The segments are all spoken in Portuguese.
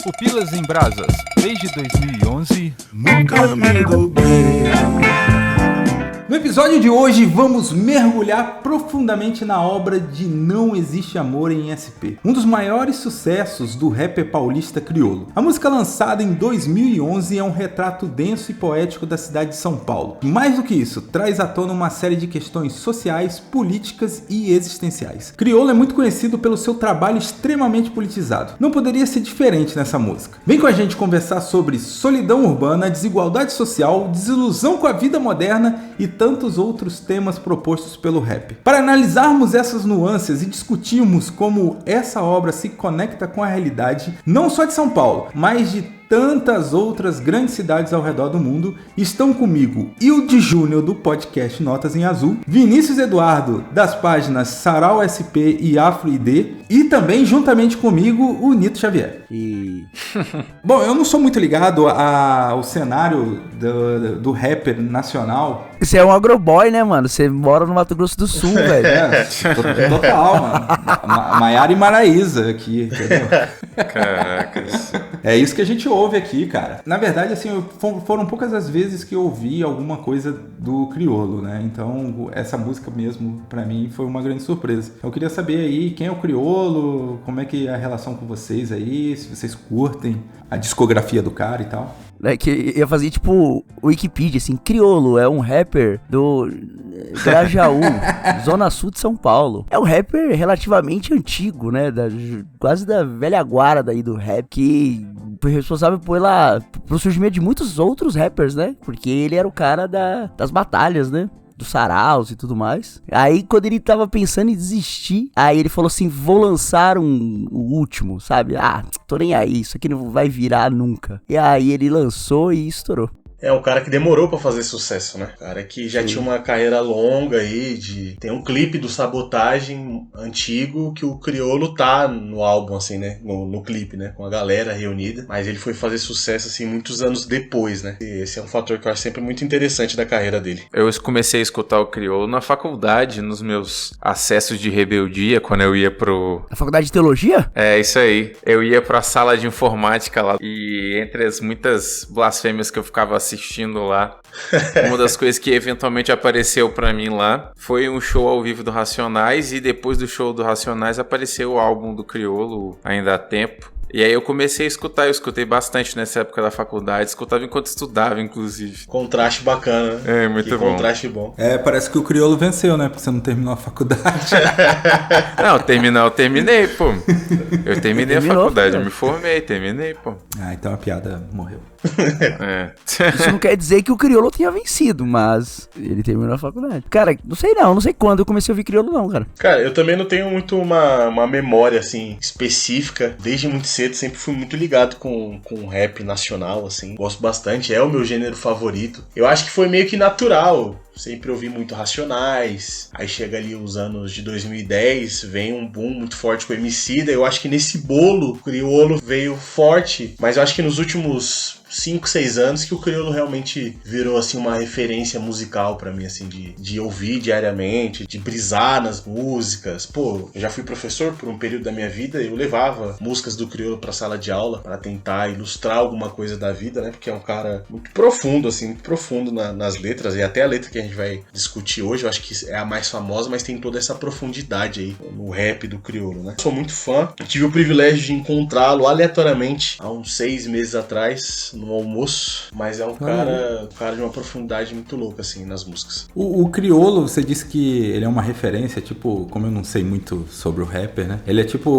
Pupilas em Brasas, desde 2011, nunca me dobrei. No episódio de hoje vamos mergulhar profundamente na obra de Não Existe Amor em SP, um dos maiores sucessos do rapper paulista Criolo. A música lançada em 2011 é um retrato denso e poético da cidade de São Paulo. Mais do que isso, traz à tona uma série de questões sociais, políticas e existenciais. Criolo é muito conhecido pelo seu trabalho extremamente politizado. Não poderia ser diferente nessa música. Vem com a gente conversar sobre solidão urbana, desigualdade social, desilusão com a vida moderna e tantos outros temas propostos pelo rap. Para analisarmos essas nuances e discutirmos como essa obra se conecta com a realidade, não só de São Paulo, mas de tantas outras grandes cidades ao redor do mundo, estão comigo Hilde Júnior do podcast Notas em Azul, Vinícius Eduardo das páginas Sarau SP e Afro ID e também juntamente comigo o Nito Xavier. Bom, eu não sou muito ligado ao cenário do rapper nacional. Você é um agroboy, né, mano? Você mora no Mato Grosso do Sul, velho. Total, mano. Maiara e Maraísa aqui, entendeu? Caracas. É isso que a gente ouve aqui, cara. Na verdade, assim, foram poucas as vezes que eu ouvi alguma coisa do Criolo, né? Então, essa música mesmo, pra mim, foi uma grande surpresa. Eu queria saber aí quem é o Criolo, como é que é a relação com vocês aí, se vocês curtem a discografia do cara e tal. É que eu fazia tipo Wikipedia, assim, Criolo é um rapper do Grajaú, Zona Sul de São Paulo. É um rapper relativamente antigo, né, quase da velha guarda aí do rap, que foi responsável pelo surgimento de muitos outros rappers, né, porque ele era o cara das batalhas, né, dos saraus e tudo mais. Aí quando ele tava pensando em desistir, aí ele falou assim, vou lançar o último, sabe? Tô nem aí, isso aqui não vai virar nunca. E aí ele lançou e estourou. É um cara que demorou pra fazer sucesso, né? Cara que já tinha uma carreira longa aí, tem um clipe do Sabotagem antigo que o Criolo tá no álbum, assim, né? No clipe, né? Com a galera reunida. Mas ele foi fazer sucesso, assim, muitos anos depois, né? E esse é um fator que eu acho sempre muito interessante da carreira dele. Eu comecei a escutar o Criolo na faculdade, nos meus acessos de rebeldia, quando eu ia Na faculdade de teologia? É, isso aí. Eu ia pra sala de informática lá e entre as muitas blasfêmias que eu ficava assistindo lá, uma das coisas que eventualmente apareceu pra mim lá foi um show ao vivo do Racionais e depois do show do Racionais apareceu o álbum do Criolo, Ainda há Tempo. E aí eu comecei a escutar, eu escutei bastante nessa época da faculdade, escutava enquanto estudava, inclusive. Contraste bacana, né? É, muito bom. Contraste bom. É, parece que o Criolo venceu, né? Porque você não terminou a faculdade. Não, eu terminei, pô. Eu terminei a faculdade, eu me formei, terminei, pô. Então a piada morreu. É. Isso não quer dizer que o Criolo tenha vencido, mas ele terminou a faculdade. Cara, não sei quando eu comecei a ouvir Criolo não, cara. Cara, eu também não tenho muito uma memória, assim, específica. Desde muito cedo sempre fui muito ligado com rap nacional, assim. Gosto bastante, é o meu gênero favorito. Eu acho que foi meio que natural. Sempre ouvi muito Racionais. Aí chega ali os anos de 2010, vem um boom muito forte com o Emicida. Eu acho que nesse bolo, o Criolo veio forte. Mas eu acho que nos últimos 5, 6 anos que o Criolo realmente virou, assim, uma referência musical pra mim, assim, de ouvir diariamente, de brisar nas músicas. Pô, eu já fui professor por um período da minha vida, eu levava músicas do Criolo pra sala de aula pra tentar ilustrar alguma coisa da vida, né? Porque é um cara muito profundo, assim, muito profundo nas letras, e até a letra que a gente vai discutir hoje, eu acho que é a mais famosa, mas tem toda essa profundidade aí no rap do Criolo, né? Sou muito fã, tive o privilégio de encontrá-lo aleatoriamente há uns 6 meses atrás, no almoço, mas é um cara de uma profundidade muito louca, assim, nas músicas. O Criolo, você disse que ele é uma referência, tipo, como eu não sei muito sobre o rapper, né? Ele é tipo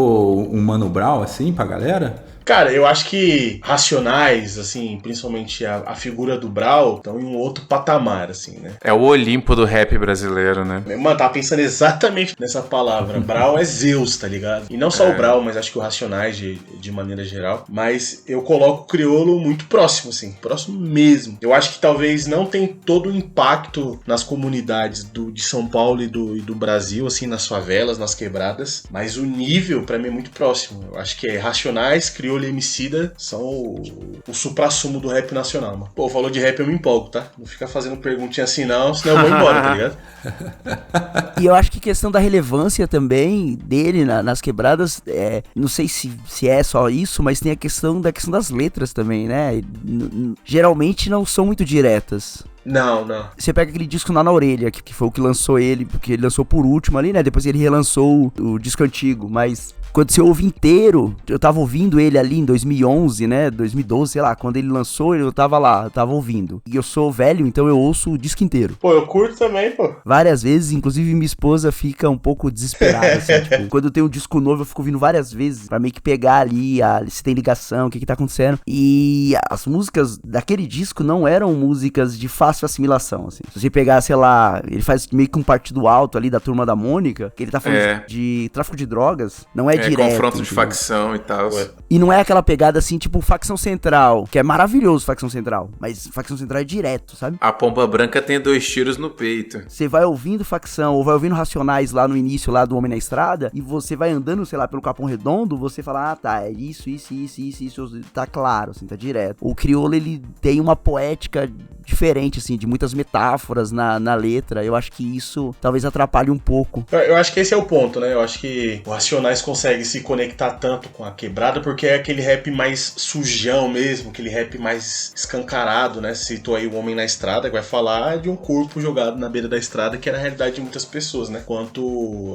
um Mano Brown, assim, pra galera? Cara, eu acho que Racionais, assim, principalmente a figura do Brau, estão em um outro patamar, assim, né? É o Olimpo do rap brasileiro, né? Mano, tava pensando exatamente nessa palavra. Brau é Zeus, tá ligado? E não só o Brau, mas acho que o Racionais de maneira geral. Mas eu coloco o Criolo muito próximo, assim, próximo mesmo. Eu acho que talvez não tem todo o impacto nas comunidades de São Paulo e do Brasil, assim, nas favelas, nas quebradas, mas o nível, pra mim, é muito próximo. Eu acho que é Racionais, Criolo Criolo e Emicida são o suprassumo do rap nacional, mano. Pô, falou de rap, eu me empolgo, tá? Não fica fazendo perguntinha assim não, senão eu vou embora, tá ligado? E eu acho que questão da relevância também dele nas quebradas, não sei se é só isso, mas tem a questão das letras também, né? Geralmente não são muito diretas. Não. Você pega aquele disco Na Orelha, que foi o que lançou ele, porque ele lançou por último ali, né? Depois ele relançou o disco antigo, mas quando você ouve inteiro, eu tava ouvindo ele ali em 2011, né? 2012, sei lá, quando ele lançou, eu tava lá, eu tava ouvindo. E eu sou velho, então eu ouço o disco inteiro. Pô, eu curto também, pô. Várias vezes, inclusive minha esposa fica um pouco desesperada, assim, tipo, quando eu tenho um disco novo, eu fico ouvindo várias vezes, pra meio que pegar ali, se tem ligação, o que tá acontecendo. E as músicas daquele disco não eram músicas de fácil assimilação, assim. Se você pegar, sei lá, ele faz meio que um partido alto ali da Turma da Mônica, que ele tá falando de tráfico de drogas, não é direto. Confronto de entendeu? facção e tal. E não é aquela pegada assim, tipo Facção Central, que é maravilhoso Facção Central, mas Facção Central é direto, sabe? A Pomba Branca tem 2 tiros no peito. Você vai ouvindo Facção, ou vai ouvindo Racionais lá no início, lá do Homem na Estrada, e você vai andando, sei lá, pelo Capão Redondo, você fala, tá, é isso, tá claro, assim, tá direto. O Criolo, ele tem uma poética diferente, assim, de muitas metáforas na letra. Eu acho que isso talvez atrapalhe um pouco. Eu acho que esse é o ponto, né? Eu acho que o Racionais consegue se conectar tanto com a quebrada porque é aquele rap mais sujão mesmo, aquele rap mais escancarado, né? Citou aí o Homem na Estrada, que vai falar de um corpo jogado na beira da estrada, que era a realidade de muitas pessoas, né? Enquanto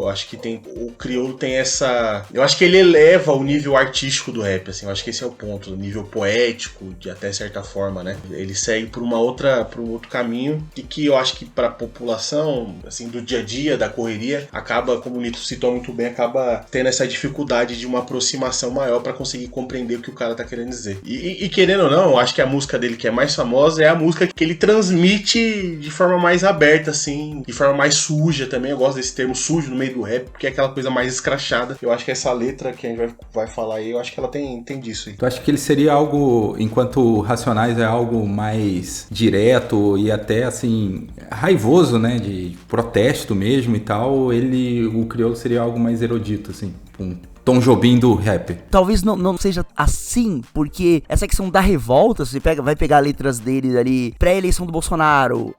eu acho que o Criolo tem essa... Eu acho que ele eleva o nível artístico do rap, assim. Eu acho que esse é o ponto, o nível poético, de até certa forma, né? Ele segue por um outro caminho e que eu acho que para a população, assim, do dia a dia, da correria, acaba, como o Nito citou muito bem, acaba tendo essa dificuldade de uma aproximação maior para conseguir compreender o que o cara tá querendo dizer. E querendo ou não, eu acho que a música dele que é mais famosa é a música que ele transmite de forma mais aberta, assim, de forma mais suja também. Eu gosto desse termo sujo no meio do rap, porque é aquela coisa mais escrachada. Eu acho que essa letra que a gente vai falar aí, eu acho que ela tem disso aí. Tu acha que ele seria algo, enquanto Racionais é algo mais direto e até assim raivoso, né, de protesto mesmo e tal, o Criolo seria algo mais erudito, assim, um Tom Jobim do rap? Talvez não seja assim, porque essa questão da revolta, você vai pegar letras dele ali, pré-eleição do Bolsonaro,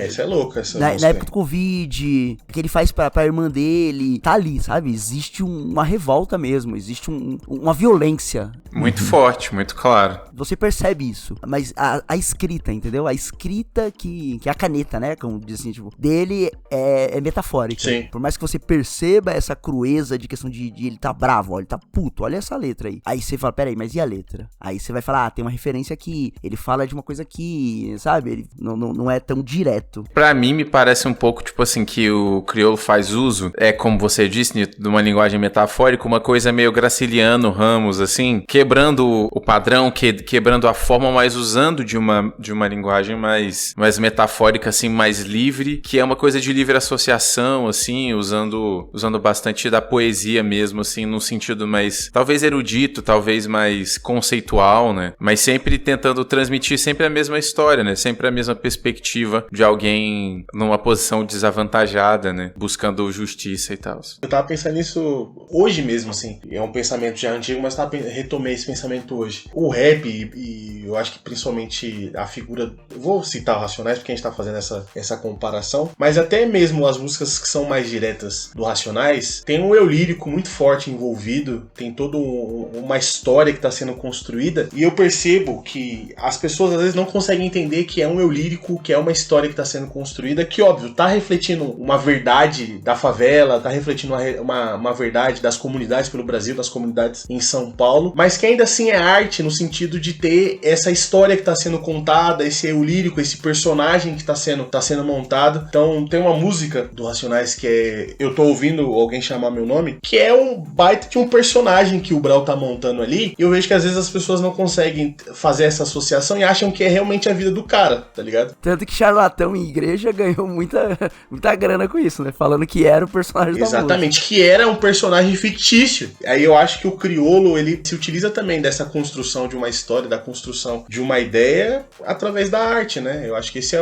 isso é louco, essa na época do Covid, que ele faz pra irmã dele, tá ali, sabe? Existe uma revolta mesmo, existe uma violência. Muito forte, muito claro. Você percebe isso, mas a escrita, entendeu? A escrita que é a caneta, né? Como diz assim, tipo, dele é metafórica. Sim. Por mais que você perceba essa crueza de questão de ele tá bravo, ó, ele tá puto, olha essa letra aí. Aí você fala, peraí, mas e a letra? Aí você vai falar, tem uma referência aqui, ele fala de uma coisa aqui, sabe? Ele não é tão direto. Pra mim, me parece um pouco, tipo assim, que o Criolo faz uso, como você disse, Nito, de uma linguagem metafórica, uma coisa meio Graciliano Ramos, assim, quebrando o padrão, quebrando a forma, mas usando de uma linguagem mais metafórica, assim, mais livre, que é uma coisa de livre associação, assim, usando bastante da poesia mesmo, assim, num sentido mais, talvez erudito, talvez mais conceitual, né? Mas sempre tentando transmitir sempre a mesma história, né? Sempre a mesma perspectiva de alguém numa posição desavantajada, né? Buscando justiça e tal. Eu tava pensando nisso hoje mesmo, assim. É um pensamento já antigo, mas retomei esse pensamento hoje. O rap, e eu acho que principalmente a figura... Eu vou citar o Racionais, porque a gente tá fazendo essa comparação, mas até mesmo as músicas que são mais diretas do Racionais, tem um eu lírico muito forte envolvido, tem toda uma história que tá sendo construída, e eu percebo que as pessoas às vezes não conseguem entender que é um eu lírico, que é uma história que tá sendo construída, que óbvio, tá refletindo uma verdade da favela, tá refletindo uma verdade das comunidades pelo Brasil, das comunidades em São Paulo, mas que ainda assim é arte no sentido de ter essa história que tá sendo contada, esse eu lírico, esse personagem que tá sendo montado. Então tem uma música do Racionais que é Eu Tô Ouvindo Alguém Chamar Meu Nome, que é um baita de um personagem que o Brau tá montando ali, e eu vejo que às vezes as pessoas não conseguem fazer essa associação e acham que é realmente a vida do cara, tá ligado? Tanto que Charlatão em Igreja ganhou muita grana com isso, né? Falando que era o personagem da música. Exatamente, que era um personagem fictício. Aí eu acho que o Criolo, ele se utiliza também dessa construção de uma história, da construção de uma ideia através da arte, né? Eu acho que esse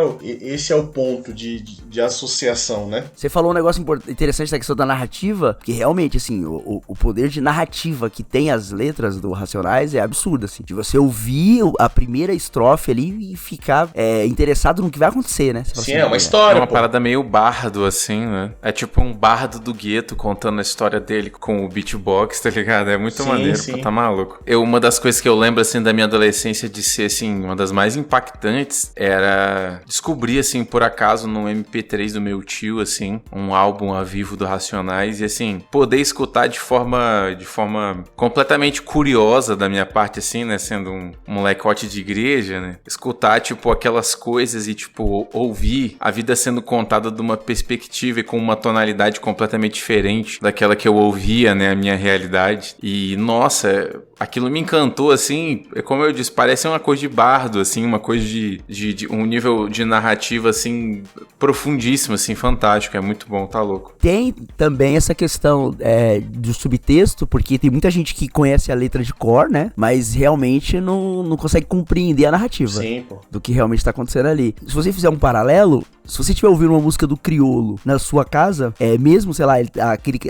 é o ponto de associação, né? Você falou um negócio interessante da questão da narrativa, que realmente, assim, o poder de narrativa que tem as letras do Racionais é absurdo, assim. De você ouvir a primeira estrofe ali e ficar interessado no que vai acontecer, né? Sim, é uma história, É uma parada meio bardo, assim, né? É tipo um bardo do gueto contando a história dele com o beatbox, tá ligado? É muito maneiro, pô, tá maluco. Uma das coisas que eu lembro, assim, da minha adolescência de ser, assim, uma das mais impactantes era descobrir, assim, por acaso, no MP3 do meu tio, assim, um álbum a vivo do Racionais e, assim, poder escutar de forma completamente curiosa da minha parte, assim, né? Sendo um molecote de igreja, né? Escutar, tipo, aquelas coisas e, tipo, ouvir a vida sendo contada de uma perspectiva e com uma tonalidade completamente diferente daquela que eu ouvia, né? A minha realidade. E, nossa, aquilo me encantou, assim, como eu disse, parece uma coisa de bardo, assim, uma coisa de um nível de narrativa, assim, profundíssimo, assim, fantástico, é muito bom, tá louco. Tem também essa questão do subtexto, porque tem muita gente que conhece a letra de cor, né, mas realmente não consegue compreender a narrativa. Sim, pô. Do que realmente tá acontecendo ali. Se você fizer um paralelo, se você estiver ouvindo uma música do Criolo na sua casa, mesmo, sei lá,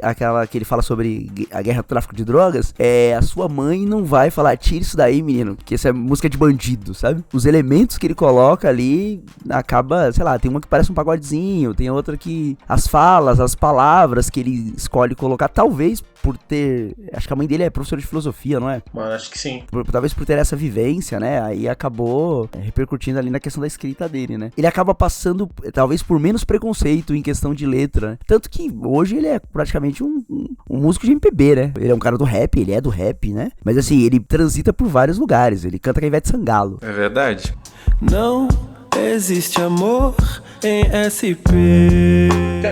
aquela que ele fala sobre a guerra do tráfico de drogas, a sua mãe não vai falar, tira isso daí, menino, que essa é música de bandido, sabe? Os elementos que ele coloca ali, acaba, sei lá, tem uma que parece um pagodezinho, tem outra que as falas, as palavras que ele escolhe colocar, talvez por ter, acho que a mãe dele é professora de filosofia, não é? Mano, acho que sim. Talvez por ter essa vivência, né? Aí acabou repercutindo ali na questão da escrita dele, né? Ele acaba passando, talvez por menos preconceito em questão de letra, né? Tanto que hoje ele é praticamente um músico de MPB, né? Ele é um cara do rap, ele é do rap, né? Mas assim, ele transita por vários lugares, ele canta com a Ivete Sangalo. É verdade. Não existe amor em SP.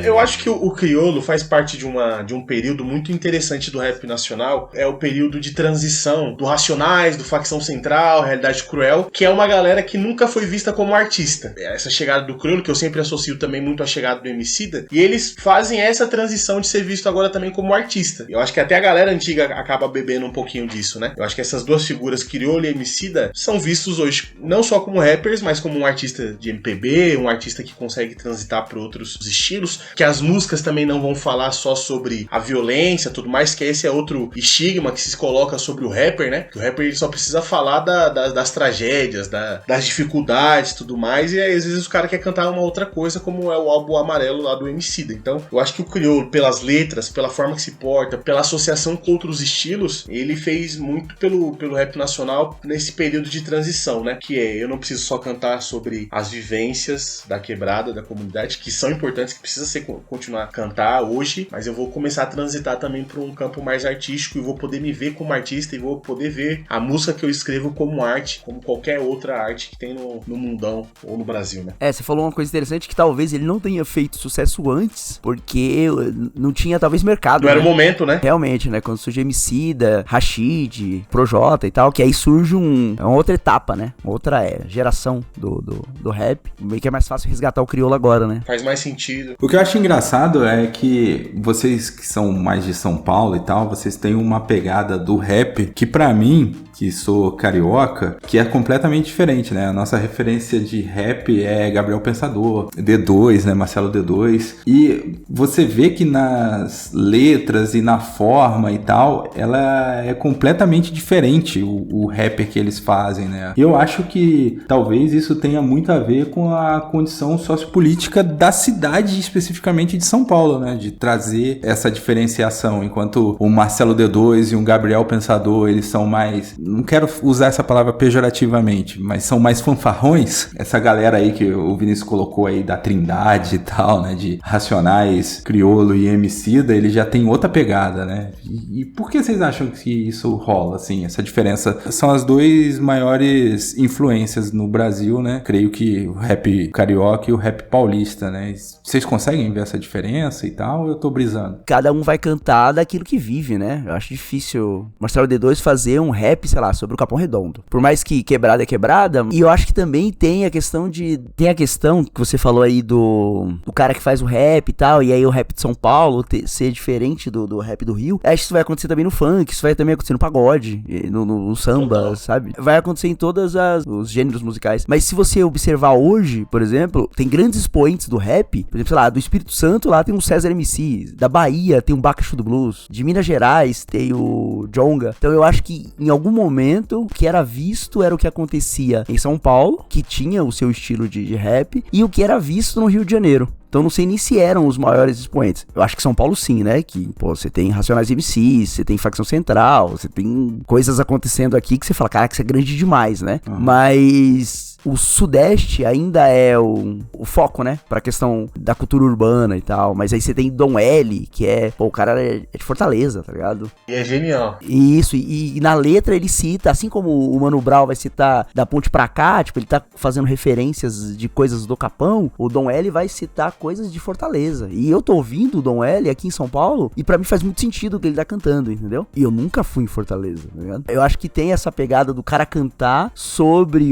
Eu acho que o Criolo faz parte de um período muito interessante do rap nacional. É o período de transição do Racionais, do Facção Central, Realidade Cruel, que é uma galera que nunca foi vista como artista. Essa chegada do Criolo, que eu sempre associo também muito à chegada do Emicida, e eles fazem essa transição de ser visto agora também como artista. Eu acho que até a galera antiga acaba bebendo um pouquinho disso, né? Eu acho que essas duas figuras, Criolo e Emicida, são vistos hoje não só como rappers, mas como um artista de MPB, um artista que consegue transitar por outros estilos, que as músicas também não vão falar só sobre a violência, tudo mais, que esse é outro estigma que se coloca sobre o rapper, né? Que o rapper ele só precisa falar das tragédias, das dificuldades, tudo mais, e aí, às vezes o cara quer cantar uma outra coisa, como é o álbum Amarelo lá do Emicida. Então, eu acho que o Criolo, pelas letras, pela forma que se porta, pela associação com outros estilos, ele fez muito pelo rap nacional nesse período de transição, né? Que eu não preciso só cantar sobre as vivências da quebrada, da comunidade, que são importantes, que precisa continuar a cantar hoje, mas eu vou começar a transitar também para um campo mais artístico e vou poder me ver como artista e vou poder ver a música que eu escrevo como arte, como qualquer outra arte que tem no mundão ou no Brasil, né? Você falou uma coisa interessante, que talvez ele não tenha feito sucesso antes, porque não tinha talvez mercado. Não era o momento, né? Realmente, né? Quando surge Emicida, Rashid, Projota e tal, que aí surge uma outra etapa, né? Outra geração do rap, meio que é mais fácil resgatar o Criolo agora, né? Faz mais sentido. O que eu acho engraçado é que vocês que são mais de São Paulo e tal, vocês têm uma pegada do rap que pra mim, que sou carioca, que é completamente diferente, né? A nossa referência de rap é Gabriel Pensador, D2, né? Marcelo D2. E você vê que nas letras e na forma e tal, ela é completamente diferente, o rap que eles fazem, né? E eu acho que talvez isso tenha muito a ver com a condição sociopolítica da cidade, especificamente de São Paulo, né? De trazer essa diferenciação, enquanto o Marcelo D2 e o Gabriel Pensador, eles são mais... Não quero usar essa palavra pejorativamente, mas são mais fanfarrões. Essa galera aí que o Vinícius colocou aí da Trindade e tal, né? De Racionais, Criolo e Emicida, ele já tem outra pegada, né? E por que vocês acham que isso rola, assim? Essa diferença são as duas maiores influências no Brasil, né? Creio que o rap carioca e o rap paulista, né? Vocês conseguem ver essa diferença e tal? Ou eu tô brisando? Cada um vai cantar daquilo que vive, né? Eu acho difícil Marcelo D2 fazer um rap, sei lá, sobre o Capão Redondo. Por mais que quebrada é quebrada, e eu acho que também tem a questão que você falou aí do cara que faz o rap e tal, e aí o rap de São Paulo ser diferente do rap do Rio. Acho que isso vai acontecer também no funk, isso vai também acontecer no pagode, no samba, sabe? Vai acontecer em todos os gêneros musicais. Mas se você observar observar hoje, por exemplo, tem grandes expoentes do rap, por exemplo, sei lá, do Espírito Santo lá tem um César MC, da Bahia tem um Bacaxu do Blues, de Minas Gerais tem o Djonga. Então eu acho que em algum momento o que era visto era o que acontecia em São Paulo, que tinha o seu estilo de rap, e o que era visto no Rio de Janeiro. Então não sei nem se eram os maiores expoentes. Eu acho que São Paulo sim, né? Que, pô, você tem Racionais MCs, você tem Facção Central, você tem coisas acontecendo aqui que você fala, caraca, isso é grande demais, né? Mas o Sudeste ainda é o foco, né? Pra questão da cultura urbana e tal. Mas aí você tem Dom L, que é... Pô, o cara é de Fortaleza, tá ligado? E é genial. Isso, e na letra ele cita, assim como o Mano Brown vai citar da ponte pra cá, tipo, ele tá fazendo referências de coisas do Capão, o Dom L vai citar coisas de Fortaleza. E eu tô ouvindo o Dom L aqui em São Paulo, e pra mim faz muito sentido o que ele tá cantando, entendeu? E eu nunca fui em Fortaleza, tá ligado? Eu acho que tem essa pegada do cara cantar sobre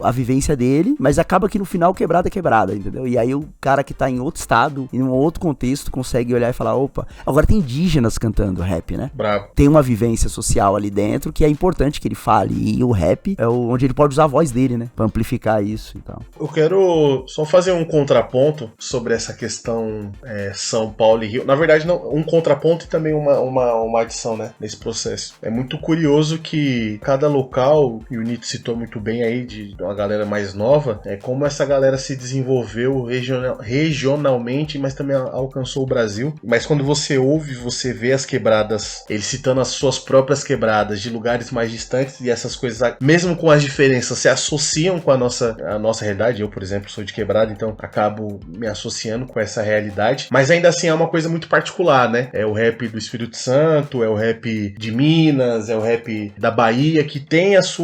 a vivência dele, mas acaba que no final quebrada é quebrada, entendeu? E aí o cara que tá em outro estado, em um outro contexto, consegue olhar e falar, opa, agora tem indígenas cantando rap, né? Bravo. Tem uma vivência social ali dentro que é importante que ele fale, e o rap é onde ele pode usar a voz dele, né? Pra amplificar isso e tal. Eu quero só fazer um contraponto sobre essa questão São Paulo e Rio. Na verdade, não, um contraponto e também uma adição, né, nesse processo. É muito curioso que cada local, e o Nito citou muito bem aí, de uma galera mais nova, como essa galera se desenvolveu regionalmente, mas também alcançou o Brasil. Mas quando você ouve, você vê as quebradas, ele citando as suas próprias quebradas de lugares mais distantes, e essas coisas, mesmo com as diferenças, se associam com a nossa realidade. Eu, por exemplo, sou de quebrada, então acabo me associando com essa realidade, mas ainda assim é uma coisa muito particular, né? É o rap do Espírito Santo, é o rap de Minas, é o rap da Bahia, que tem os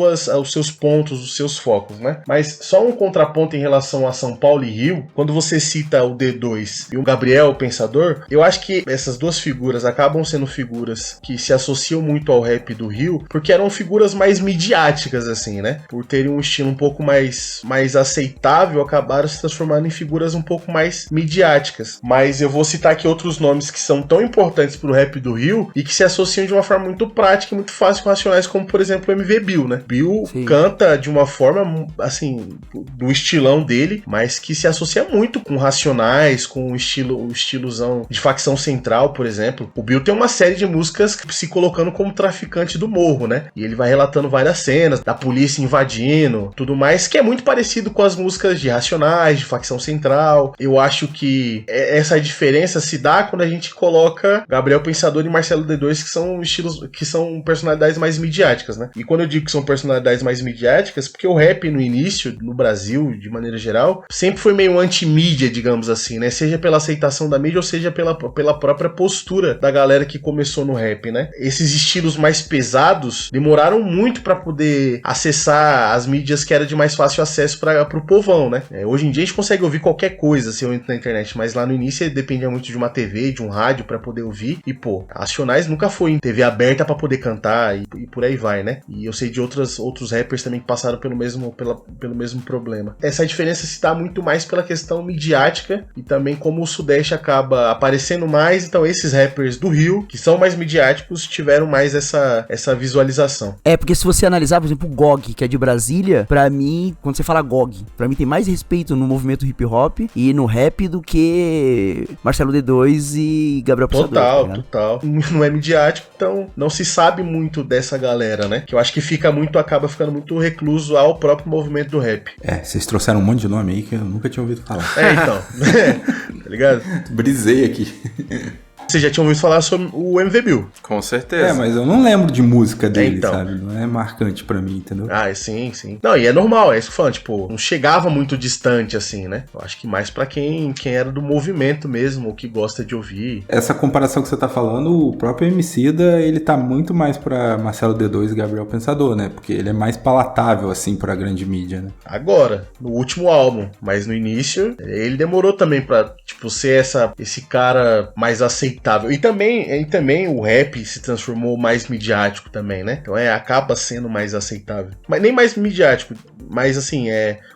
seus pontos, os seus focos, né? Mas só um contraponto em relação a São Paulo e Rio, quando você cita o D2 e o Gabriel o Pensador, eu acho que essas duas figuras acabam sendo figuras que se associam muito ao rap do Rio, porque eram figuras mais midiáticas, assim, né? Por terem um estilo um pouco mais aceitável, acabaram se transformando em figuras um pouco mais midiáticas. Mas eu vou citar aqui outros nomes que são tão importantes pro rap do Rio e que se associam de uma forma muito prática e muito fácil com Racionais, como por exemplo o MV Bill, né? Bill Sim. Canta de uma forma, assim, do estilão dele, mas que se associa muito com Racionais, com o estilozão de Facção Central, por exemplo. O Bill tem uma série de músicas se colocando como traficante do morro, né? E ele vai relatando várias cenas da polícia invadindo, tudo mais, que é muito parecido com as músicas de Racionais, de Facção Central. Eu acho que essa diferença se dá quando a gente coloca Gabriel Pensador e Marcelo D2, que são estilos, que são personalidades mais midiáticas, né? E quando eu digo que são personalidades mais midiáticas, porque o rap no início, no Brasil, de maneira geral, sempre foi meio anti-mídia, digamos assim, né? Seja pela aceitação da mídia ou seja pela própria postura da galera que começou no rap, né? Esses estilos mais pesados demoraram muito pra poder acessar as mídias que era de mais fácil acesso pro povão, né? Hoje em dia a gente consegue ouvir qualquer coisa se eu entro na internet, mas lá no início dependia muito de uma TV, de um rádio pra poder ouvir, e pô, Racionais nunca foi em TV aberta pra poder cantar e por aí vai, né? E eu sei de outros rappers também que passaram pelo mesmo problema. Essa diferença se dá muito mais pela questão midiática e também como o Sudeste acaba aparecendo mais, então esses rappers do Rio, que são mais midiáticos, tiveram mais essa visualização. Porque se você analisar, por exemplo, o GOG, que é de Brasília, pra mim, quando você fala GOG, pra mim tem mais respeito no movimento hip hop e no rap do que Marcelo D2 e Gabriel Pensador. Total. Não é midiático, então não se sabe muito dessa galera, né? Que eu acho que acaba ficando muito recluso ao próprio movimento do rap. Vocês trouxeram um monte de nome aí que eu nunca tinha ouvido falar. Então. Tá ligado? Brisei aqui. Vocês já tinham ouvido falar sobre o MV Bill. Com certeza. Mas eu não lembro de música dele, então. sabe? Não é marcante pra mim, entendeu? Sim. Não, e é normal, é isso que eu falo, tipo, não chegava muito distante, assim, né? Eu acho que mais pra quem era do movimento mesmo, ou que gosta de ouvir. Essa comparação que você tá falando, o próprio Emicida, ele tá muito mais pra Marcelo D2 e Gabriel Pensador, né? Porque ele é mais palatável, assim, pra grande mídia, né? Agora, no último álbum, mas no início, ele demorou também pra, tipo, ser esse cara mais aceitável aceitável. E também o rap se transformou mais midiático também, né? Então acaba sendo mais aceitável. Mas nem mais midiático, mas assim,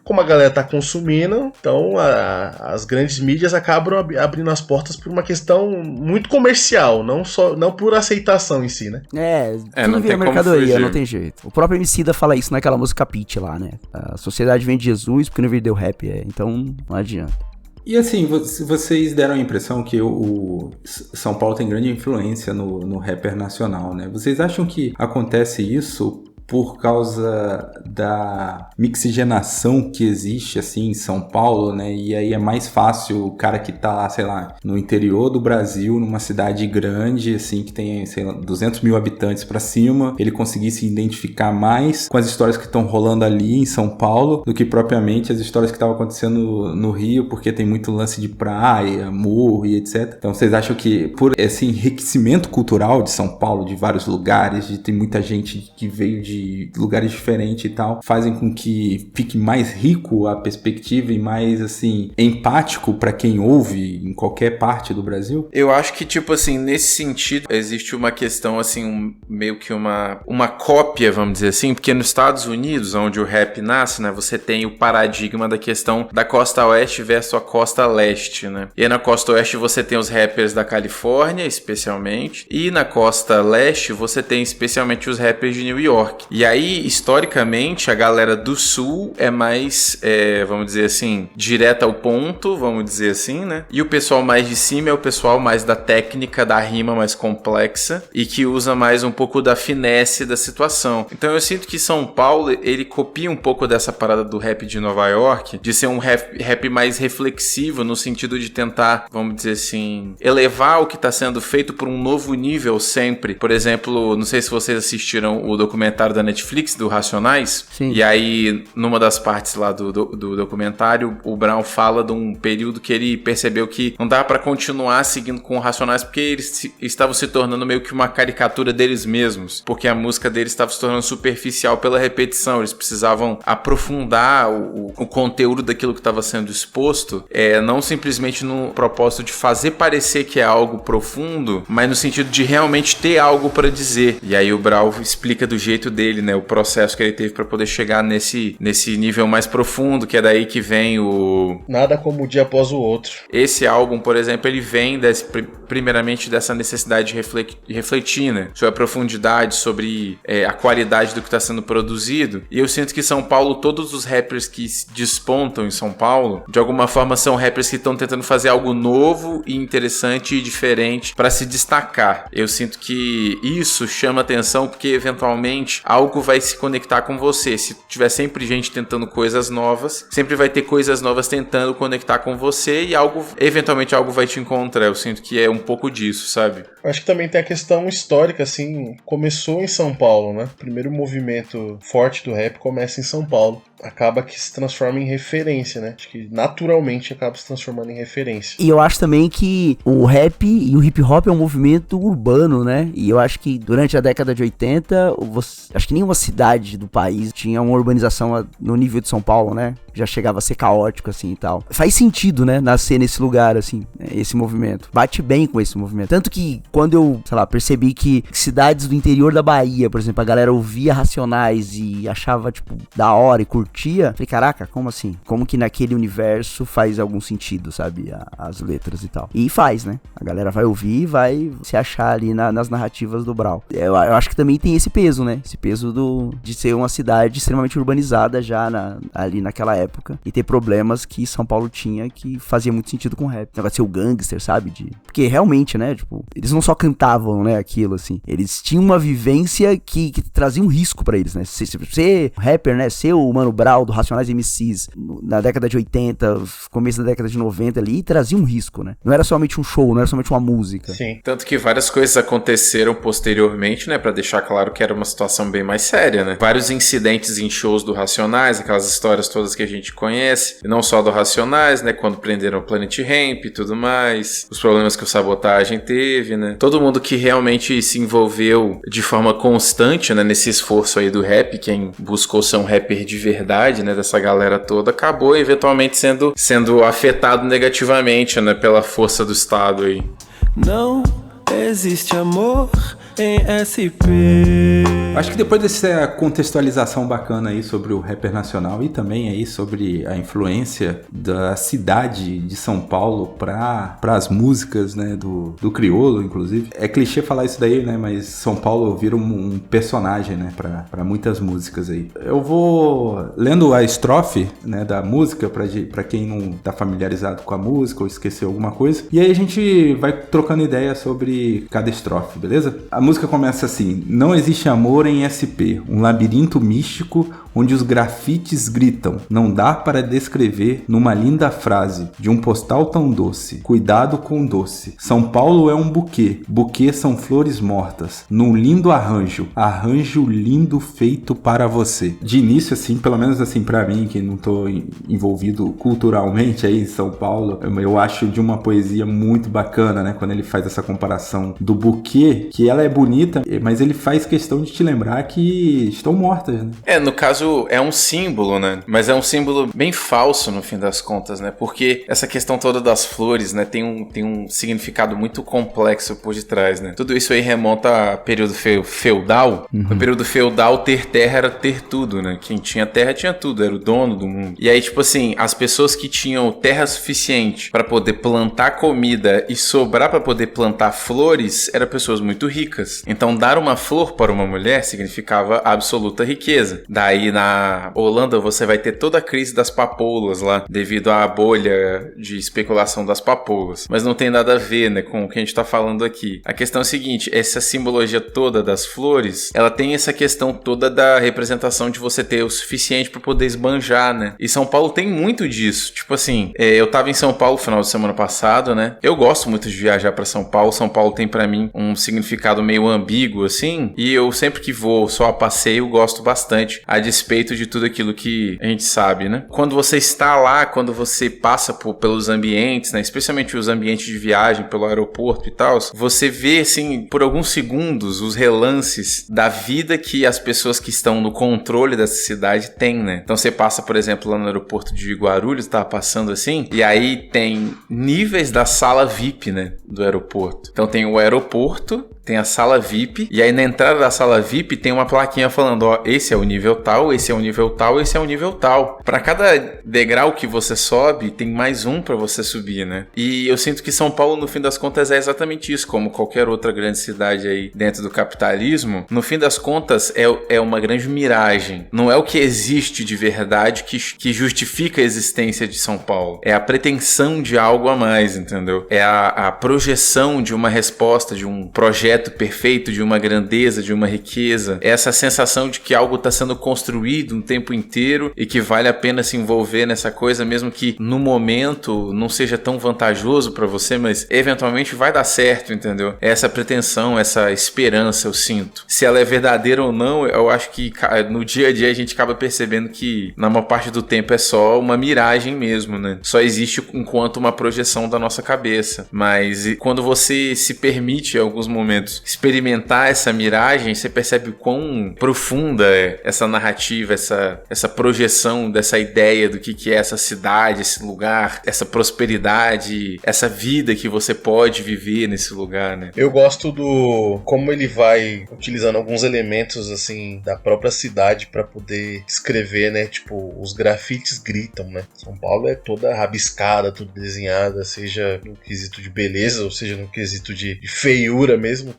como a galera tá consumindo, então as grandes mídias acabam abrindo as portas por uma questão muito comercial, não por aceitação em si, né? Tudo não vira tem como mercadoria, fugir. não tem jeito. O próprio Emicida fala isso naquela música Pitch lá, né? A sociedade vende Jesus porque não vendeu rap, então não adianta. E assim, vocês deram a impressão que o São Paulo tem grande influência no rapper nacional, né? Vocês acham que acontece isso por causa da mixigenação que existe, assim, em São Paulo, né? E aí é mais fácil o cara que tá lá, sei lá, no interior do Brasil, numa cidade grande, assim, que tem, sei lá, 200 mil habitantes pra cima, ele conseguir se identificar mais com as histórias que estão rolando ali em São Paulo do que propriamente as histórias que estavam acontecendo no Rio, porque tem muito lance de praia, morro e etc. Então vocês acham que por esse enriquecimento cultural de São Paulo, de vários lugares, de ter muita gente que veio de lugares diferentes e tal, fazem com que fique mais rico a perspectiva e mais, assim, empático pra quem ouve em qualquer parte do Brasil? Eu acho que, tipo assim, nesse sentido, existe uma questão, assim, meio que uma cópia, vamos dizer assim, porque nos Estados Unidos, onde o rap nasce, né, você tem o paradigma da questão da costa oeste versus a costa leste, né? E aí na costa oeste você tem os rappers da Califórnia, especialmente, e na costa leste você tem especialmente os rappers de New York. E aí, historicamente, a galera do sul é mais, vamos dizer assim, direta ao ponto, vamos dizer assim, né? E o pessoal mais de cima é o pessoal mais da técnica, da rima mais complexa e que usa mais um pouco da finesse da situação. Então eu sinto que São Paulo, ele copia um pouco dessa parada do rap de Nova York, de ser um rap mais reflexivo no sentido de tentar, vamos dizer assim, elevar o que está sendo feito por um novo nível sempre. Por exemplo, não sei se vocês assistiram o documentário da Netflix, do Racionais. Sim. E aí, numa das partes lá do documentário, o Brown fala de um período que ele percebeu que não dava pra continuar seguindo com o Racionais porque eles estavam se tornando meio que uma caricatura deles mesmos, porque a música deles estava se tornando superficial pela repetição. Eles precisavam aprofundar o conteúdo daquilo que estava sendo exposto, não simplesmente no propósito de fazer parecer que é algo profundo, mas no sentido de realmente ter algo pra dizer. E aí o Brown explica do jeito dele, né, o processo que ele teve para poder chegar nesse nível mais profundo, que é daí que vem o... Nada como o dia após o outro. Esse álbum, por exemplo, ele vem primeiramente dessa necessidade de refletir, né, sobre a profundidade, sobre a qualidade do que está sendo produzido. E eu sinto que São Paulo, todos os rappers que despontam em São Paulo, de alguma forma são rappers que estão tentando fazer algo novo e interessante e diferente para se destacar. Eu sinto que isso chama atenção porque eventualmente algo vai se conectar com você. Se tiver sempre gente tentando coisas novas, sempre vai ter coisas novas tentando conectar com você e eventualmente algo vai te encontrar. Eu sinto que é um pouco disso, sabe? Acho que também tem a questão histórica, assim, começou em São Paulo, né? O primeiro movimento forte do rap começa em São Paulo. Acaba que se transforma em referência, né? Acho que naturalmente acaba se transformando em referência. E eu acho também que o rap e o hip hop é um movimento urbano, né? E eu acho que durante a década de 80, acho que nenhuma cidade do país tinha uma urbanização no nível de São Paulo, né? Já chegava a ser caótico, assim, e tal. Faz sentido, né? Nascer nesse lugar, assim, esse movimento. Bate bem com esse movimento. Tanto que quando eu, sei lá, percebi que cidades do interior da Bahia, por exemplo, a galera ouvia Racionais e achava, tipo, da hora e curtia, falei, caraca, como assim? Como que naquele universo faz algum sentido, sabe? As letras e tal. E faz, né? A galera vai ouvir e vai se achar ali nas narrativas do Brau. Eu acho que também tem esse peso, né? Esse peso de ser uma cidade extremamente urbanizada já ali naquela época e ter problemas que São Paulo tinha que fazia muito sentido com o rap. Negócio de ser o gangster, sabe? Porque realmente, né? Tipo, eles não só cantavam, né? Aquilo, assim. Eles tinham uma vivência que trazia um risco pra eles, né? Ser rapper, né? Ser o Mano Brown do Racionais MCs na década de 80, começo da década de 90 ali, trazia um risco, né? Não era somente um show, não era somente uma música. Sim. Tanto que várias coisas aconteceram posteriormente, né? Pra deixar claro que era uma situação bem mais séria, né? Vários incidentes em shows do Racionais, aquelas histórias todas que a gente conhece, e não só do Racionais, né? Quando prenderam o Planet Hemp e tudo mais, os problemas que o Sabotagem teve, né? Todo mundo que realmente se envolveu de forma constante, né? Nesse esforço aí do rap, quem buscou ser um rapper de verdade, né? Dessa galera toda, acabou eventualmente sendo afetado negativamente, né? Pela força do Estado aí. Não existe amor em SP. Acho que depois dessa contextualização bacana aí sobre o rapper nacional e também aí sobre a influência da cidade de São Paulo para as músicas, né, do crioulo, inclusive. É clichê falar isso daí, né, mas São Paulo vira um personagem, né, para muitas músicas aí. Eu vou lendo a estrofe, né, da música para quem não tá familiarizado com a música ou esqueceu alguma coisa. E aí a gente vai trocando ideia sobre cada estrofe, beleza? A música começa assim: não existe amor em SP, um labirinto místico onde os grafites gritam, não dá para descrever numa linda frase de um postal tão doce, cuidado com o doce. São Paulo é um buquê, buquê são flores mortas, num lindo arranjo, arranjo lindo feito para você. De início, assim, pelo menos assim pra mim, que não tô envolvido culturalmente aí em São Paulo, eu acho de uma poesia muito bacana, né, quando ele faz essa comparação do buquê, que ela é bonita, mas ele faz questão de te lembrar que estão mortas, né? No caso, é um símbolo, né? Mas é um símbolo bem falso, no fim das contas, né? Porque essa questão toda das flores, né, tem um significado muito complexo por detrás, né? Tudo isso aí remonta ao período feudal. No período feudal, ter terra era ter tudo, né? Quem tinha terra tinha tudo, era o dono do mundo. E aí, tipo assim, as pessoas que tinham terra suficiente para poder plantar comida e sobrar para poder plantar flores, eram pessoas muito ricas. Então, dar uma flor para uma mulher significava absoluta riqueza. Daí, na Holanda, você vai ter toda a crise das papoulas lá, devido à bolha de especulação das papoulas. Mas não tem nada a ver, né, com o que a gente tá falando aqui. A questão é a seguinte: essa simbologia toda das flores, ela tem essa questão toda da representação de você ter o suficiente para poder esbanjar, né? E São Paulo tem muito disso. Tipo assim, eu tava em São Paulo no final de semana passado, né? Eu gosto muito de viajar para São Paulo. São Paulo tem para mim um significado meio ambíguo, assim, e eu sempre que vou só a passeio, gosto bastante, a despeito de tudo aquilo que a gente sabe, né? Quando você está lá, quando você passa pelos ambientes, né? Especialmente os ambientes de viagem, pelo aeroporto e tal, você vê, assim, por alguns segundos, os relances da vida que as pessoas que estão no controle dessa cidade têm, né? Então você passa, por exemplo, lá no aeroporto de Guarulhos, tava passando assim, e aí tem níveis da sala VIP, né? Do aeroporto. Então tem o aeroporto, tem a sala VIP, e aí na entrada da sala VIP tem uma plaquinha falando, ó, esse é o nível tal, esse é o nível tal, esse é o nível tal. Para cada degrau que você sobe, tem mais um para você subir, né? E eu sinto que São Paulo, no fim das contas, é exatamente isso, como qualquer outra grande cidade aí dentro do capitalismo. No fim das contas, é uma grande miragem. Não é o que existe de verdade que justifica a existência de São Paulo. É a pretensão de algo a mais, entendeu? É a projeção de uma resposta, de um projeto perfeito, de uma grandeza, de uma riqueza. É essa sensação de que algo está sendo construído um tempo inteiro e que vale a pena se envolver nessa coisa, mesmo que no momento não seja tão vantajoso para você, mas eventualmente vai dar certo, entendeu? É essa pretensão, essa esperança, eu sinto. Se ela é verdadeira ou não, eu acho que no dia a dia a gente acaba percebendo que na maior parte do tempo é só uma miragem mesmo, né? Só existe enquanto uma projeção da nossa cabeça. Mas quando você se permite, em alguns momentos, experimentar essa miragem, você percebe o quão profunda é essa narrativa, essa projeção dessa ideia do que é essa cidade, esse lugar, essa prosperidade, essa vida que você pode viver nesse lugar, né? Eu gosto do como ele vai utilizando alguns elementos assim da própria cidade para poder escrever, né? Tipo, os grafites gritam, né? São Paulo é toda rabiscada, tudo desenhada, seja no quesito de beleza, ou seja no quesito de feiura mesmo.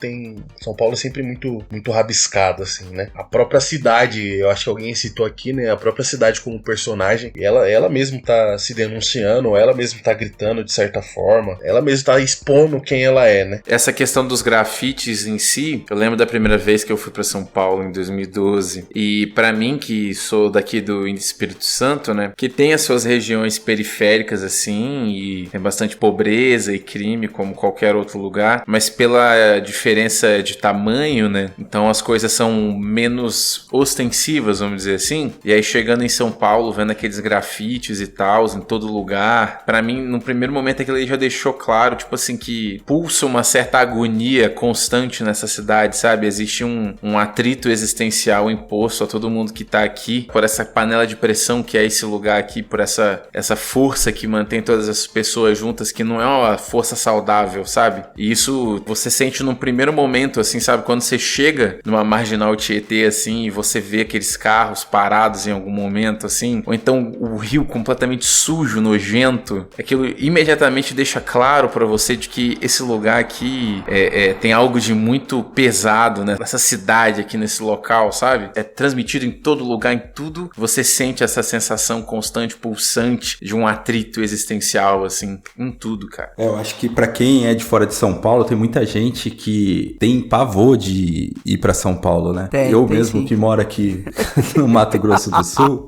São Paulo é sempre muito rabiscado, assim, né? A própria cidade, eu acho que alguém citou aqui, né? A própria cidade como personagem, ela mesmo tá se denunciando, ela mesmo tá gritando de certa forma, ela mesmo tá expondo quem ela é, né? Essa questão dos grafites em si, eu lembro da primeira vez que eu fui pra São Paulo, em 2012, e pra mim, que sou daqui do Espírito Santo, né? Que tem as suas regiões periféricas, assim, e tem bastante pobreza e crime, como qualquer outro lugar, mas pela diferença diferença de tamanho, né? Então as coisas são menos ostensivas, vamos dizer assim. E aí chegando em São Paulo, vendo aqueles grafites e tal, em todo lugar, pra mim, no primeiro momento aquilo aí já deixou claro, tipo assim, que pulsa uma certa agonia constante nessa cidade, sabe? Existe um atrito existencial imposto a todo mundo que tá aqui, por essa panela de pressão que é esse lugar aqui, por essa força que mantém todas as pessoas juntas, que não é uma força saudável, sabe? E isso você sente num primeiro momento, assim, sabe? Quando você chega numa marginal Tietê, assim, e você vê aqueles carros parados em algum momento, assim, ou então o rio completamente sujo, nojento, aquilo imediatamente deixa claro pra você de que esse lugar aqui tem algo de muito pesado, né? Nessa cidade aqui, nesse local, sabe? É transmitido em todo lugar, em tudo. Você sente essa sensação constante, pulsante de um atrito existencial, assim, em tudo, cara. Eu acho que pra quem é de fora de São Paulo, tem muita gente que tem pavor de ir pra São Paulo, né? Eu mesmo, sim, que moro aqui no Mato Grosso do Sul,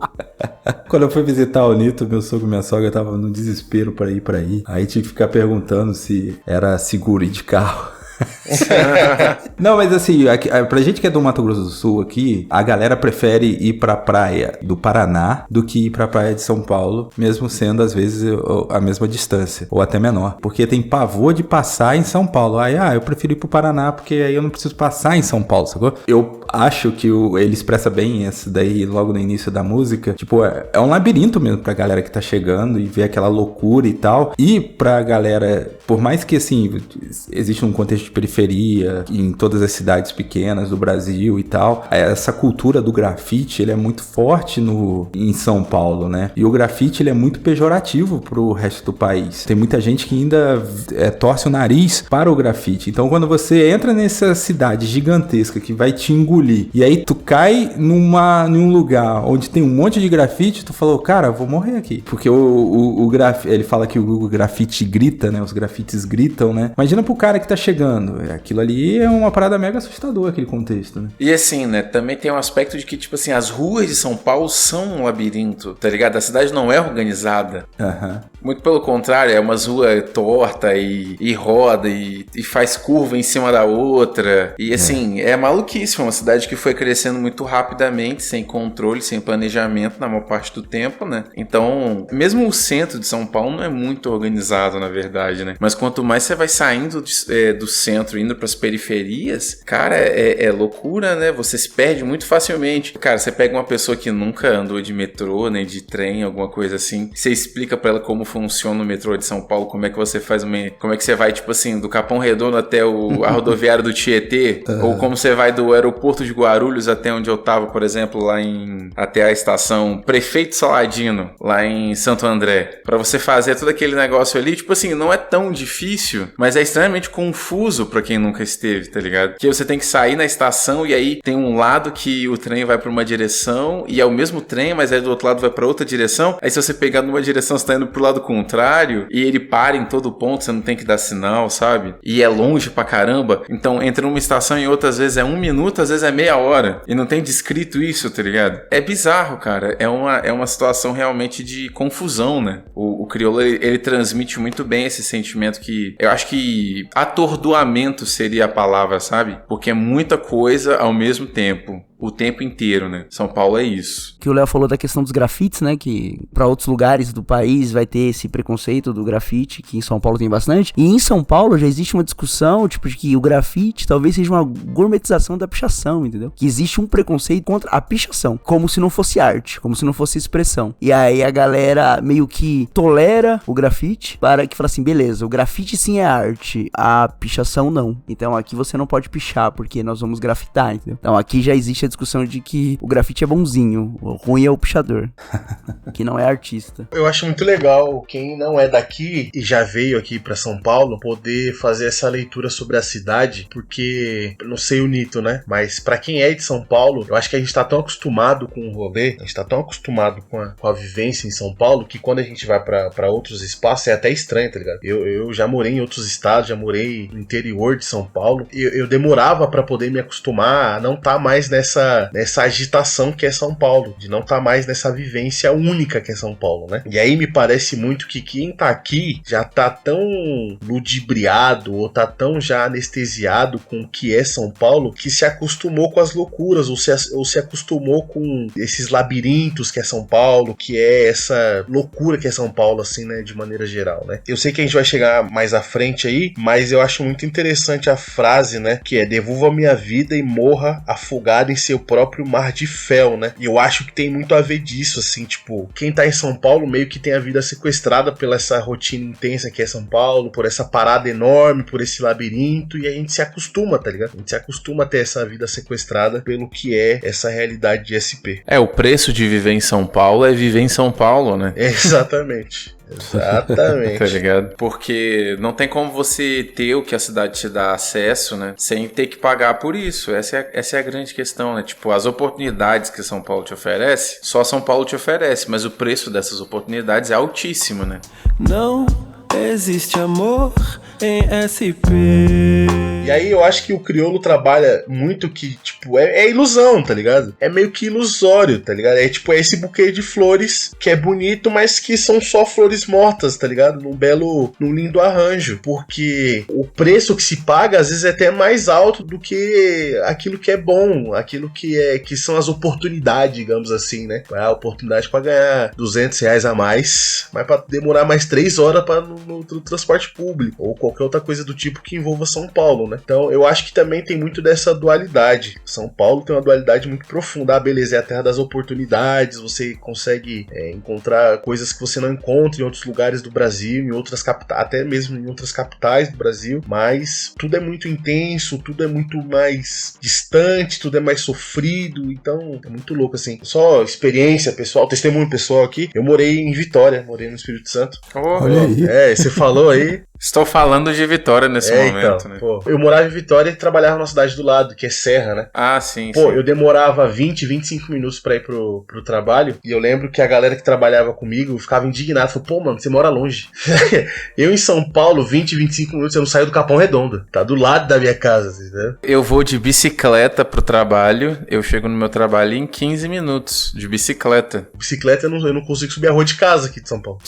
quando eu fui visitar o Nito, meu sogro e minha sogra estavam no desespero para ir pra aí. Aí tinha que ficar perguntando se era seguro ir de carro. Não, mas assim, pra gente que é do Mato Grosso do Sul aqui, a galera prefere ir pra praia do Paraná do que ir pra praia de São Paulo, mesmo sendo às vezes a mesma distância, ou até menor, porque tem pavor de passar em São Paulo. Aí, eu prefiro ir pro Paraná, porque aí eu não preciso passar em São Paulo, sacou? Eu acho que ele expressa bem isso daí logo no início da música, tipo, é um labirinto mesmo pra galera que tá chegando e ver aquela loucura e tal, e pra galera, por mais que assim, existe um contexto de periferia em todas as cidades pequenas do Brasil e tal, essa cultura do grafite, ele é muito forte em São Paulo, né? E o grafite, ele é muito pejorativo pro resto do país. Tem muita gente que ainda torce o nariz para o grafite. Então, quando você entra nessa cidade gigantesca que vai te engolir, e aí tu cai num lugar onde tem um monte de grafite, tu falou, cara, vou morrer aqui. Porque ele fala que o grafite grita, né? Os grafites gritam, né? Imagina pro cara que tá chegando. Aquilo ali é uma parada mega assustadora, aquele contexto, né? E assim, né, também tem um aspecto de que, tipo assim, as ruas de São Paulo são um labirinto, tá ligado? A cidade não é organizada. Muito pelo contrário, é umas ruas torta e roda e faz curva em cima da outra. E assim, é maluquice, uma cidade que foi crescendo muito rapidamente, sem controle, sem planejamento na maior parte do tempo, né? Então, mesmo o centro de São Paulo não é muito organizado, na verdade, né? Mas quanto mais você vai saindo do centro, indo pras periferias, cara, é loucura, né? Você se perde muito facilmente. Cara, você pega uma pessoa que nunca andou de metrô, nem de trem, alguma coisa assim, você explica pra ela como funciona o metrô de São Paulo, como é que você faz como é que você vai, tipo assim, do Capão Redondo até a rodoviária do Tietê, ou como você vai do aeroporto de Guarulhos até onde eu tava, por exemplo, até a estação Prefeito Saladino, lá em Santo André. Pra você fazer todo aquele negócio ali, tipo assim, não é tão difícil, mas é extremamente confuso pra quem nunca esteve, tá ligado? Que você tem que sair na estação e aí tem um lado que o trem vai pra uma direção e é o mesmo trem, mas aí do outro lado vai pra outra direção. Aí se você pegar numa direção, você tá indo pro lado contrário e ele para em todo ponto, você não tem que dar sinal, sabe? E é longe pra caramba. Então, entre uma estação e outra, às vezes é 1 minuto, às vezes é meia hora. E não tem descrito isso, tá ligado? É bizarro, cara. É uma situação realmente de confusão, né? O crioulo, ele transmite muito bem esse sentimento que... Eu acho que atordoamento seria a palavra, sabe? Porque é muita coisa ao mesmo tempo. O tempo inteiro, né? São Paulo é isso. Que o Léo falou da questão dos grafites, né? Que pra outros lugares do país vai ter esse preconceito do grafite, que em São Paulo tem bastante. E em São Paulo já existe uma discussão, tipo, de que o grafite talvez seja uma gourmetização da pichação, entendeu? Que existe um preconceito contra a pichação, como se não fosse arte, como se não fosse expressão. E aí a galera meio que tolera o grafite para que fala assim, beleza, o grafite sim é arte, a pichação não. Então aqui você não pode pichar, porque nós vamos grafitar, entendeu? Então aqui já existe a discussão de que o grafite é bonzinho, o ruim é o pichador, que não é artista. Eu acho muito legal quem não é daqui e já veio aqui pra São Paulo poder fazer essa leitura sobre a cidade, porque, não sei o Nito, né? Mas pra quem é de São Paulo, eu acho que a gente tá tão acostumado com o rolê, a gente tá tão acostumado com a vivência em São Paulo, que quando a gente vai pra outros espaços é até estranho, tá ligado? Eu já morei em outros estados, já morei no interior de São Paulo, e eu demorava pra poder me acostumar a não tá mais nessa nessa agitação que é São Paulo, de não estar mais nessa vivência única que é São Paulo, né? E aí me parece muito que quem tá aqui já tá tão ludibriado ou tá tão já anestesiado com o que é São Paulo que se acostumou com as loucuras ou se acostumou com esses labirintos que é São Paulo, que é essa loucura que é São Paulo, assim, né, de maneira geral, né? Eu sei que a gente vai chegar mais à frente aí, mas eu acho muito interessante a frase, né, que é: devolva minha vida e morra afogado em seu próprio mar de fel, né? E eu acho que tem muito a ver disso, assim, tipo, quem tá em São Paulo meio que tem a vida sequestrada pela essa rotina intensa que é São Paulo, por essa parada enorme, por esse labirinto, e a gente se acostuma, tá ligado? A gente se acostuma a ter essa vida sequestrada pelo que é essa realidade de SP. O preço de viver em São Paulo é viver em São Paulo, né? Exatamente. Exatamente. Tá ligado? Porque não tem como você ter o que a cidade te dá acesso, né? Sem ter que pagar por isso. Essa é a grande questão, né? Tipo, as oportunidades que São Paulo te oferece, só São Paulo te oferece, mas o preço dessas oportunidades é altíssimo, né? Não existe amor em SP. E aí eu acho que o crioulo trabalha muito que, tipo, é ilusão, tá ligado? É meio que ilusório, tá ligado? É tipo, é esse buquê de flores que é bonito, mas que são só flores mortas, tá ligado? Num lindo arranjo. Porque o preço que se paga, às vezes, é até mais alto do que aquilo que é bom, aquilo que são as oportunidades, digamos assim, né? A oportunidade pra ganhar R$200 a mais, mas pra demorar mais 3 horas no transporte público, ou qualquer outra coisa do tipo que envolva São Paulo, né? Então eu acho que também tem muito dessa dualidade. São Paulo tem uma dualidade muito profunda. Beleza, é a terra das oportunidades, você consegue encontrar coisas que você não encontra em outros lugares do Brasil, em outras capitais, até mesmo em outras capitais do Brasil, mas tudo é muito intenso, tudo é muito mais distante, tudo é mais sofrido, então é muito louco, assim. Só experiência pessoal, testemunho pessoal aqui, eu morei em Vitória, morei no Espírito Santo. Olha aí. Você falou aí. Estou falando de Vitória nesse momento, então, né? Pô, eu morava em Vitória e trabalhava numa cidade do lado, que é Serra, né? Ah, sim, Pô, sim. eu demorava 25 minutos pra ir pro trabalho, e eu lembro que a galera que trabalhava comigo ficava indignada, falou, pô, mano, você mora longe. Eu em São Paulo, 25 minutos, eu não saio do Capão Redondo. Tá do lado da minha casa, assim, né? Eu vou de bicicleta pro trabalho, eu chego no meu trabalho em 15 minutos, de bicicleta. Bicicleta eu não consigo subir a rua de casa aqui de São Paulo.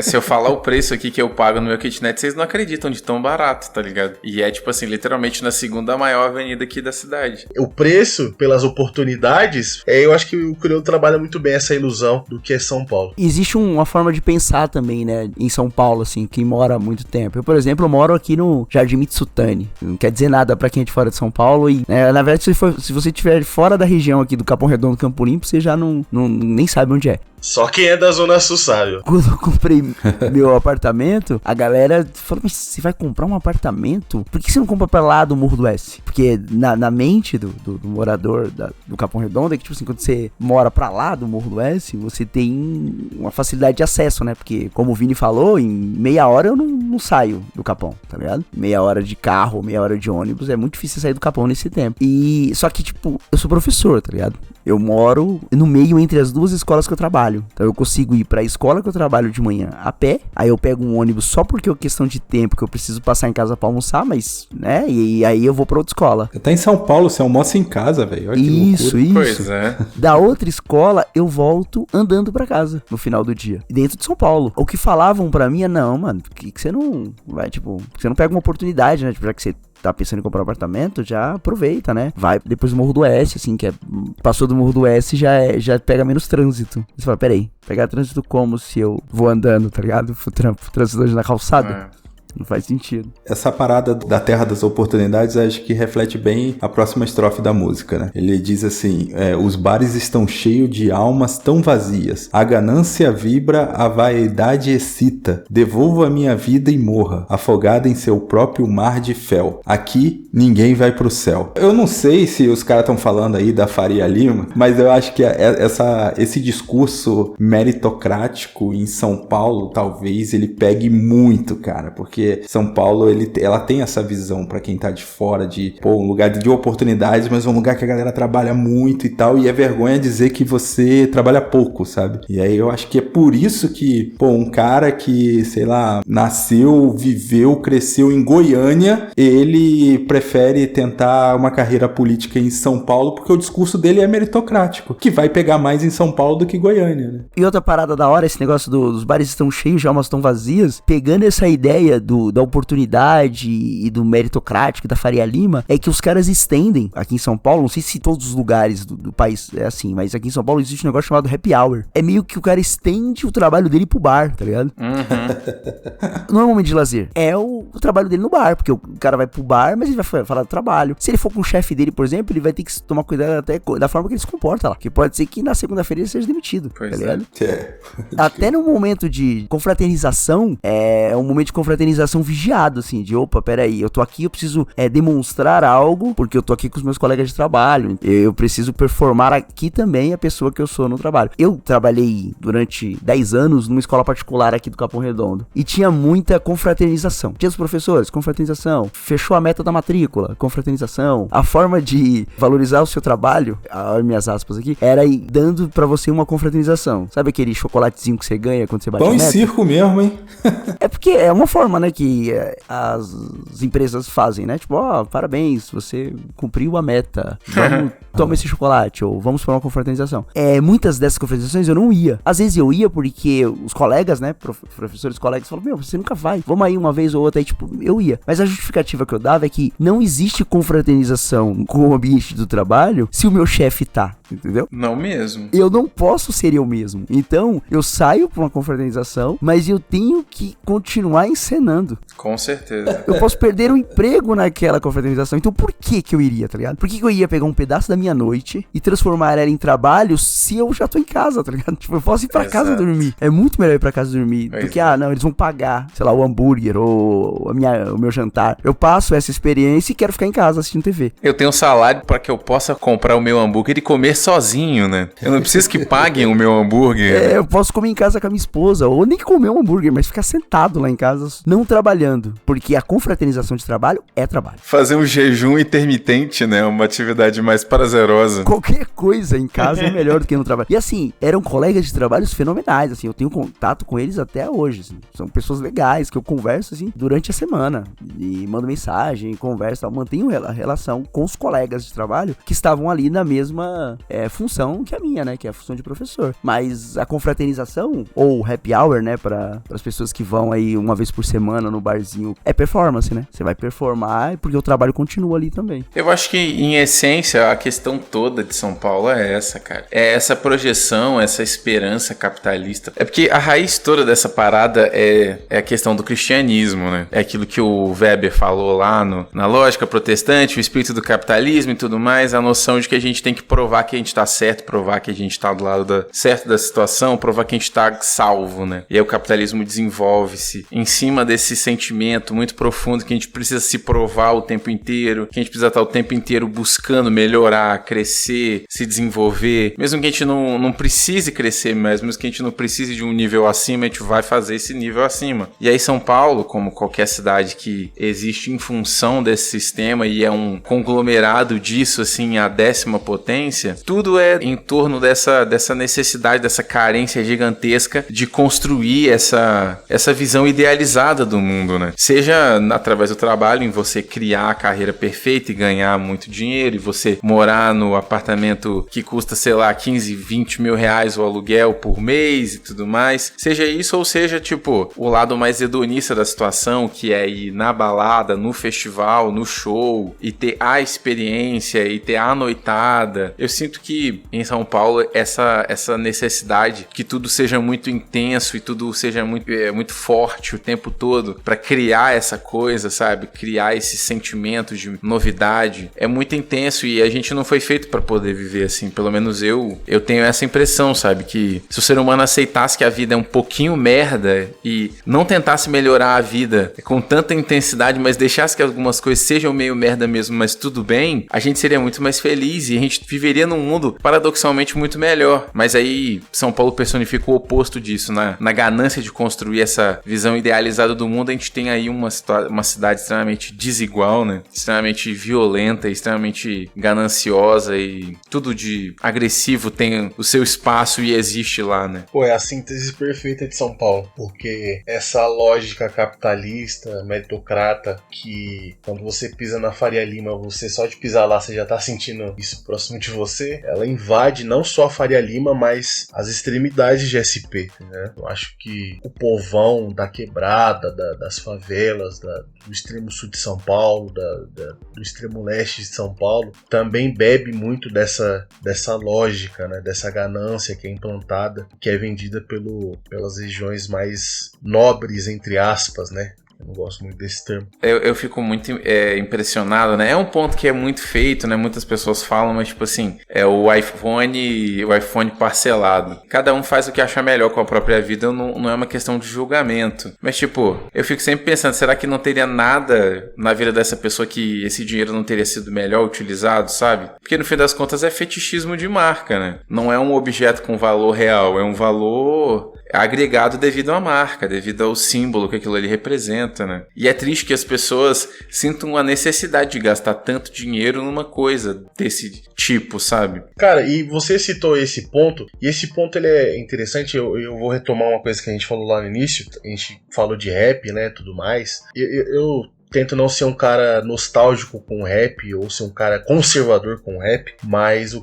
Se eu falar o preço aqui que eu pago no meu kitnet, vocês não acreditam de tão barato, tá ligado? E é tipo assim, literalmente na segunda maior avenida aqui da cidade. O preço pelas oportunidades, eu acho que o crioulo trabalha muito bem essa ilusão do que é São Paulo. Existe uma forma de pensar também, né, em São Paulo, assim, quem mora há muito tempo. Eu, por exemplo, moro aqui no Jardim Mitsutani. Não quer dizer nada pra quem é de fora de São Paulo e, na verdade, se você estiver fora da região aqui do Capão Redondo, Campo Limpo, você já nem sabe onde é. Só quem é da Zona Sul sabe. Quando eu comprei meu apartamento, a galera falou, mas você vai comprar um apartamento? Por que você não compra pra lá do Morro do S? Porque na mente do morador do Capão Redondo é que, tipo assim, quando você mora pra lá do Morro do S, você tem uma facilidade de acesso, né? Porque, como o Vini falou, em meia hora eu não saio do Capão, tá ligado? Meia hora de carro, meia hora de ônibus, é muito difícil sair do Capão nesse tempo. E, só que, tipo, eu sou professor, tá ligado? Eu moro no meio entre as duas escolas que eu trabalho. Então eu consigo ir pra escola que eu trabalho de manhã a pé. Aí eu pego um ônibus só porque é questão de tempo que eu preciso passar em casa pra almoçar, mas, né? E aí eu vou pra outra escola. Você tá em São Paulo, você almoça em casa, velho. Olha que Isso. Pois é. Da outra escola, eu volto andando pra casa no final do dia. Dentro de São Paulo. O que falavam pra mim é, não, mano, por que você não vai, tipo, você não pega uma oportunidade, né? Tipo, já que você tá pensando em comprar um apartamento, já aproveita, né? Vai depois do Morro do Oeste, assim, passou do Morro do Oeste, já pega menos trânsito. Você fala, peraí, pegar trânsito como se eu vou andando, tá ligado? Trânsito hoje na calçada. Não faz sentido. Essa parada da terra das oportunidades acho que reflete bem a próxima estrofe da música, né? Ele diz assim, os bares estão cheios de almas tão vazias, a ganância vibra, a vaidade excita, devolva a minha vida e morra, afogada em seu próprio mar de fel, aqui ninguém vai pro céu. Eu não sei se os caras estão falando aí da Faria Lima, mas eu acho que esse discurso meritocrático em São Paulo, talvez ele pegue muito, cara, porque porque São Paulo, ela tem essa visão pra quem tá de fora de, um lugar de oportunidades, mas um lugar que a galera trabalha muito e tal, e é vergonha dizer que você trabalha pouco, sabe? E aí eu acho que é por isso que, um cara que, sei lá, nasceu, viveu, cresceu em Goiânia, ele prefere tentar uma carreira política em São Paulo, porque o discurso dele é meritocrático, que vai pegar mais em São Paulo do que Goiânia, né? E outra parada da hora, esse negócio dos bares estão cheios, almas estão vazias, pegando essa ideia da oportunidade e do meritocrático da Faria Lima, é que os caras estendem aqui em São Paulo, não sei se todos os lugares do país é assim, mas aqui em São Paulo existe um negócio chamado happy hour. É meio que o cara estende o trabalho dele pro bar, tá ligado? Não é um momento de lazer, é o trabalho dele no bar, porque o cara vai pro bar, mas ele vai falar do trabalho. Se ele for com o chefe dele, por exemplo, ele vai ter que tomar cuidado até da forma que ele se comporta lá, que pode ser que na segunda-feira ele seja demitido, tá ligado? Até no momento de confraternização, é um momento de confraternização vigiado, assim, de opa, peraí, eu tô aqui, eu preciso demonstrar algo, porque eu tô aqui com os meus colegas de trabalho, eu preciso performar aqui também a pessoa que eu sou no trabalho. Eu trabalhei durante 10 anos numa escola particular aqui do Capão Redondo, e tinha muita confraternização. Tinha os professores, confraternização, fechou a meta da matrícula, confraternização. A forma de valorizar o seu trabalho, minhas aspas aqui, era ir dando pra você uma confraternização. Sabe aquele chocolatezinho que você ganha quando você bate a meta? Pão e circo mesmo, hein? É porque é uma forma, né, que as empresas fazem, né? Tipo, parabéns, você cumpriu a meta. Vamos, toma esse chocolate, ou vamos para uma confraternização. Muitas dessas confraternizações eu não ia. Às vezes eu ia porque os colegas, né, professores colegas falavam, você nunca vai. Vamos aí uma vez ou outra, aí tipo, eu ia. Mas a justificativa que eu dava é que não existe confraternização com o ambiente do trabalho se o meu chefe tá, entendeu? Não mesmo. Eu não posso ser eu mesmo. Então, eu saio pra uma confraternização, mas eu tenho que continuar encenando. Com certeza. Eu posso perder o emprego naquela confraternização. Então, por que eu iria, tá ligado? Por que eu ia pegar um pedaço da minha noite e transformar ela em trabalho se eu já tô em casa, tá ligado? Tipo, eu posso ir pra casa dormir. É muito melhor ir pra casa dormir do que, não, eles vão pagar, sei lá, o hambúrguer ou o meu jantar. Eu passo essa experiência e quero ficar em casa assistindo TV. Eu tenho um salário pra que eu possa comprar o meu hambúrguer e comer sozinho, né? Eu não preciso que paguem o meu hambúrguer. Eu posso comer em casa com a minha esposa, ou nem comer um hambúrguer, mas ficar sentado lá em casa, não trabalhando. Porque a confraternização de trabalho é trabalho. Fazer um jejum intermitente, né? Uma atividade mais prazerosa. Qualquer coisa em casa é melhor do que no trabalho. E assim, eram colegas de trabalhos fenomenais, assim, eu tenho contato com eles até hoje, assim. São pessoas legais, que eu converso, assim, durante a semana. E mando mensagem, converso, mantenho a relação com os colegas de trabalho que estavam ali na mesma função que a minha, né? Que é a função de professor. Mas a confraternização, ou happy hour, né? Para as pessoas que vão aí uma vez por semana no barzinho, é performance, né? Você vai performar porque o trabalho continua ali também. Eu acho que, em essência, a questão toda de São Paulo é essa, cara. É essa projeção, essa esperança capitalista. É porque a raiz toda dessa parada é a questão do cristianismo, né? É aquilo que o Weber falou lá na lógica protestante, o espírito do capitalismo e tudo mais, a noção de que a gente tem que provar que a gente tá certo, provar que a gente tá do lado certo da situação, provar que a gente tá salvo, né? E aí o capitalismo desenvolve-se em cima desse sentimento muito profundo que a gente precisa se provar o tempo inteiro, que a gente precisa estar o tempo inteiro buscando melhorar, crescer, se desenvolver. Mesmo que a gente não precise crescer mais, mesmo que a gente não precise de um nível acima, a gente vai fazer esse nível acima. E aí São Paulo, como qualquer cidade que existe em função desse sistema e é um conglomerado disso, assim, a 10ª potência, tudo é em torno dessa necessidade, dessa carência gigantesca de construir essa visão idealizada do mundo, né? Seja através do trabalho, em você criar a carreira perfeita e ganhar muito dinheiro, e você morar no apartamento que custa, sei lá, 15, 20 mil reais o aluguel por mês e tudo mais. Seja isso, ou seja, tipo, o lado mais hedonista da situação, que é ir na balada, no festival, no show, e ter a experiência, e ter a noitada. Eu sinto que em São Paulo essa necessidade que tudo seja muito intenso e tudo seja muito forte o tempo todo pra criar essa coisa, sabe? Criar esse sentimento de novidade é muito intenso e a gente não foi feito pra poder viver assim. Pelo menos eu tenho essa impressão, sabe? Que se o ser humano aceitasse que a vida é um pouquinho merda e não tentasse melhorar a vida com tanta intensidade, mas deixasse que algumas coisas sejam meio merda mesmo, mas tudo bem, a gente seria muito mais feliz e a gente viveria num mundo paradoxalmente muito melhor. Mas aí São Paulo personifica o oposto disso, na ganância de construir essa visão idealizada do mundo a gente tem aí uma cidade extremamente desigual, né? Extremamente violenta, extremamente gananciosa e tudo de agressivo tem o seu espaço e existe lá, né? Pô, é a síntese perfeita de São Paulo, porque essa lógica capitalista, meritocrata, que quando você pisa na Faria Lima, você só de pisar lá, você já tá sentindo isso próximo de você, ela invade não só a Faria Lima, mas as extremidades de SP, né? Eu acho que o povão da quebrada, das favelas, do extremo sul de São Paulo, do extremo leste de São Paulo, também bebe muito dessa lógica, né? Dessa ganância que é implantada, que é vendida pelas regiões mais nobres, entre aspas, né? Eu não gosto muito desse termo. Eu fico muito impressionado, né? É um ponto que é muito feito, né? Muitas pessoas falam, mas tipo assim, é o iPhone parcelado. Cada um faz o que acha melhor com a própria vida, não é uma questão de julgamento. Mas tipo, eu fico sempre pensando, será que não teria nada na vida dessa pessoa que esse dinheiro não teria sido melhor utilizado, sabe? Porque no fim das contas é fetichismo de marca, né? Não é um objeto com valor real, é um valor agregado devido à marca, devido ao símbolo que aquilo ali representa, né? E é triste que as pessoas sintam a necessidade de gastar tanto dinheiro numa coisa desse tipo, sabe? Cara, e você citou esse ponto, e esse ponto ele é interessante, eu vou retomar uma coisa que a gente falou lá no início, a gente falou de rap, né, tudo mais. Eu tento não ser um cara nostálgico com rap ou ser um cara conservador com rap, mas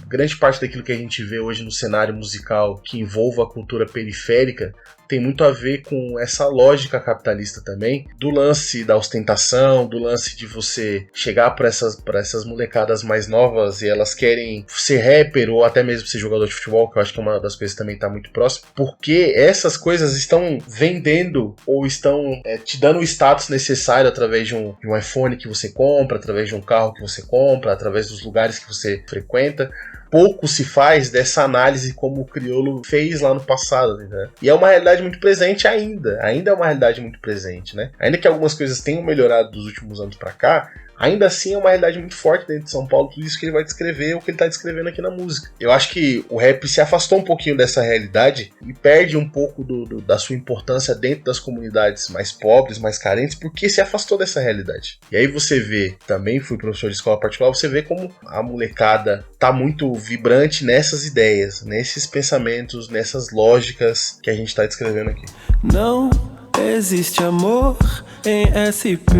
grande parte daquilo que a gente vê hoje no cenário musical que envolva a cultura periférica tem muito a ver com essa lógica capitalista também, do lance da ostentação, do lance de você chegar para essas molecadas mais novas e elas querem ser rapper ou até mesmo ser jogador de futebol, que eu acho que é uma das coisas que também está muito próximo, porque essas coisas estão vendendo ou estão te dando o status necessário através de um iPhone que você compra, através de um carro que você compra, através dos lugares que você frequenta. Pouco se faz dessa análise como o crioulo fez lá no passado, né? E é uma realidade muito presente ainda é uma realidade muito presente, né? Ainda que algumas coisas tenham melhorado dos últimos anos pra cá, ainda assim é uma realidade muito forte dentro de São Paulo, tudo isso que ele vai descrever, o que ele tá descrevendo aqui na música. Eu acho que o rap se afastou um pouquinho dessa realidade e perde um pouco da sua importância dentro das comunidades mais pobres, mais carentes, porque se afastou dessa realidade. E aí você vê, também fui professor de escola particular, você vê como a molecada tá muito vibrante nessas ideias, nesses pensamentos, nessas lógicas que a gente tá descrevendo aqui. Não existe amor em SP.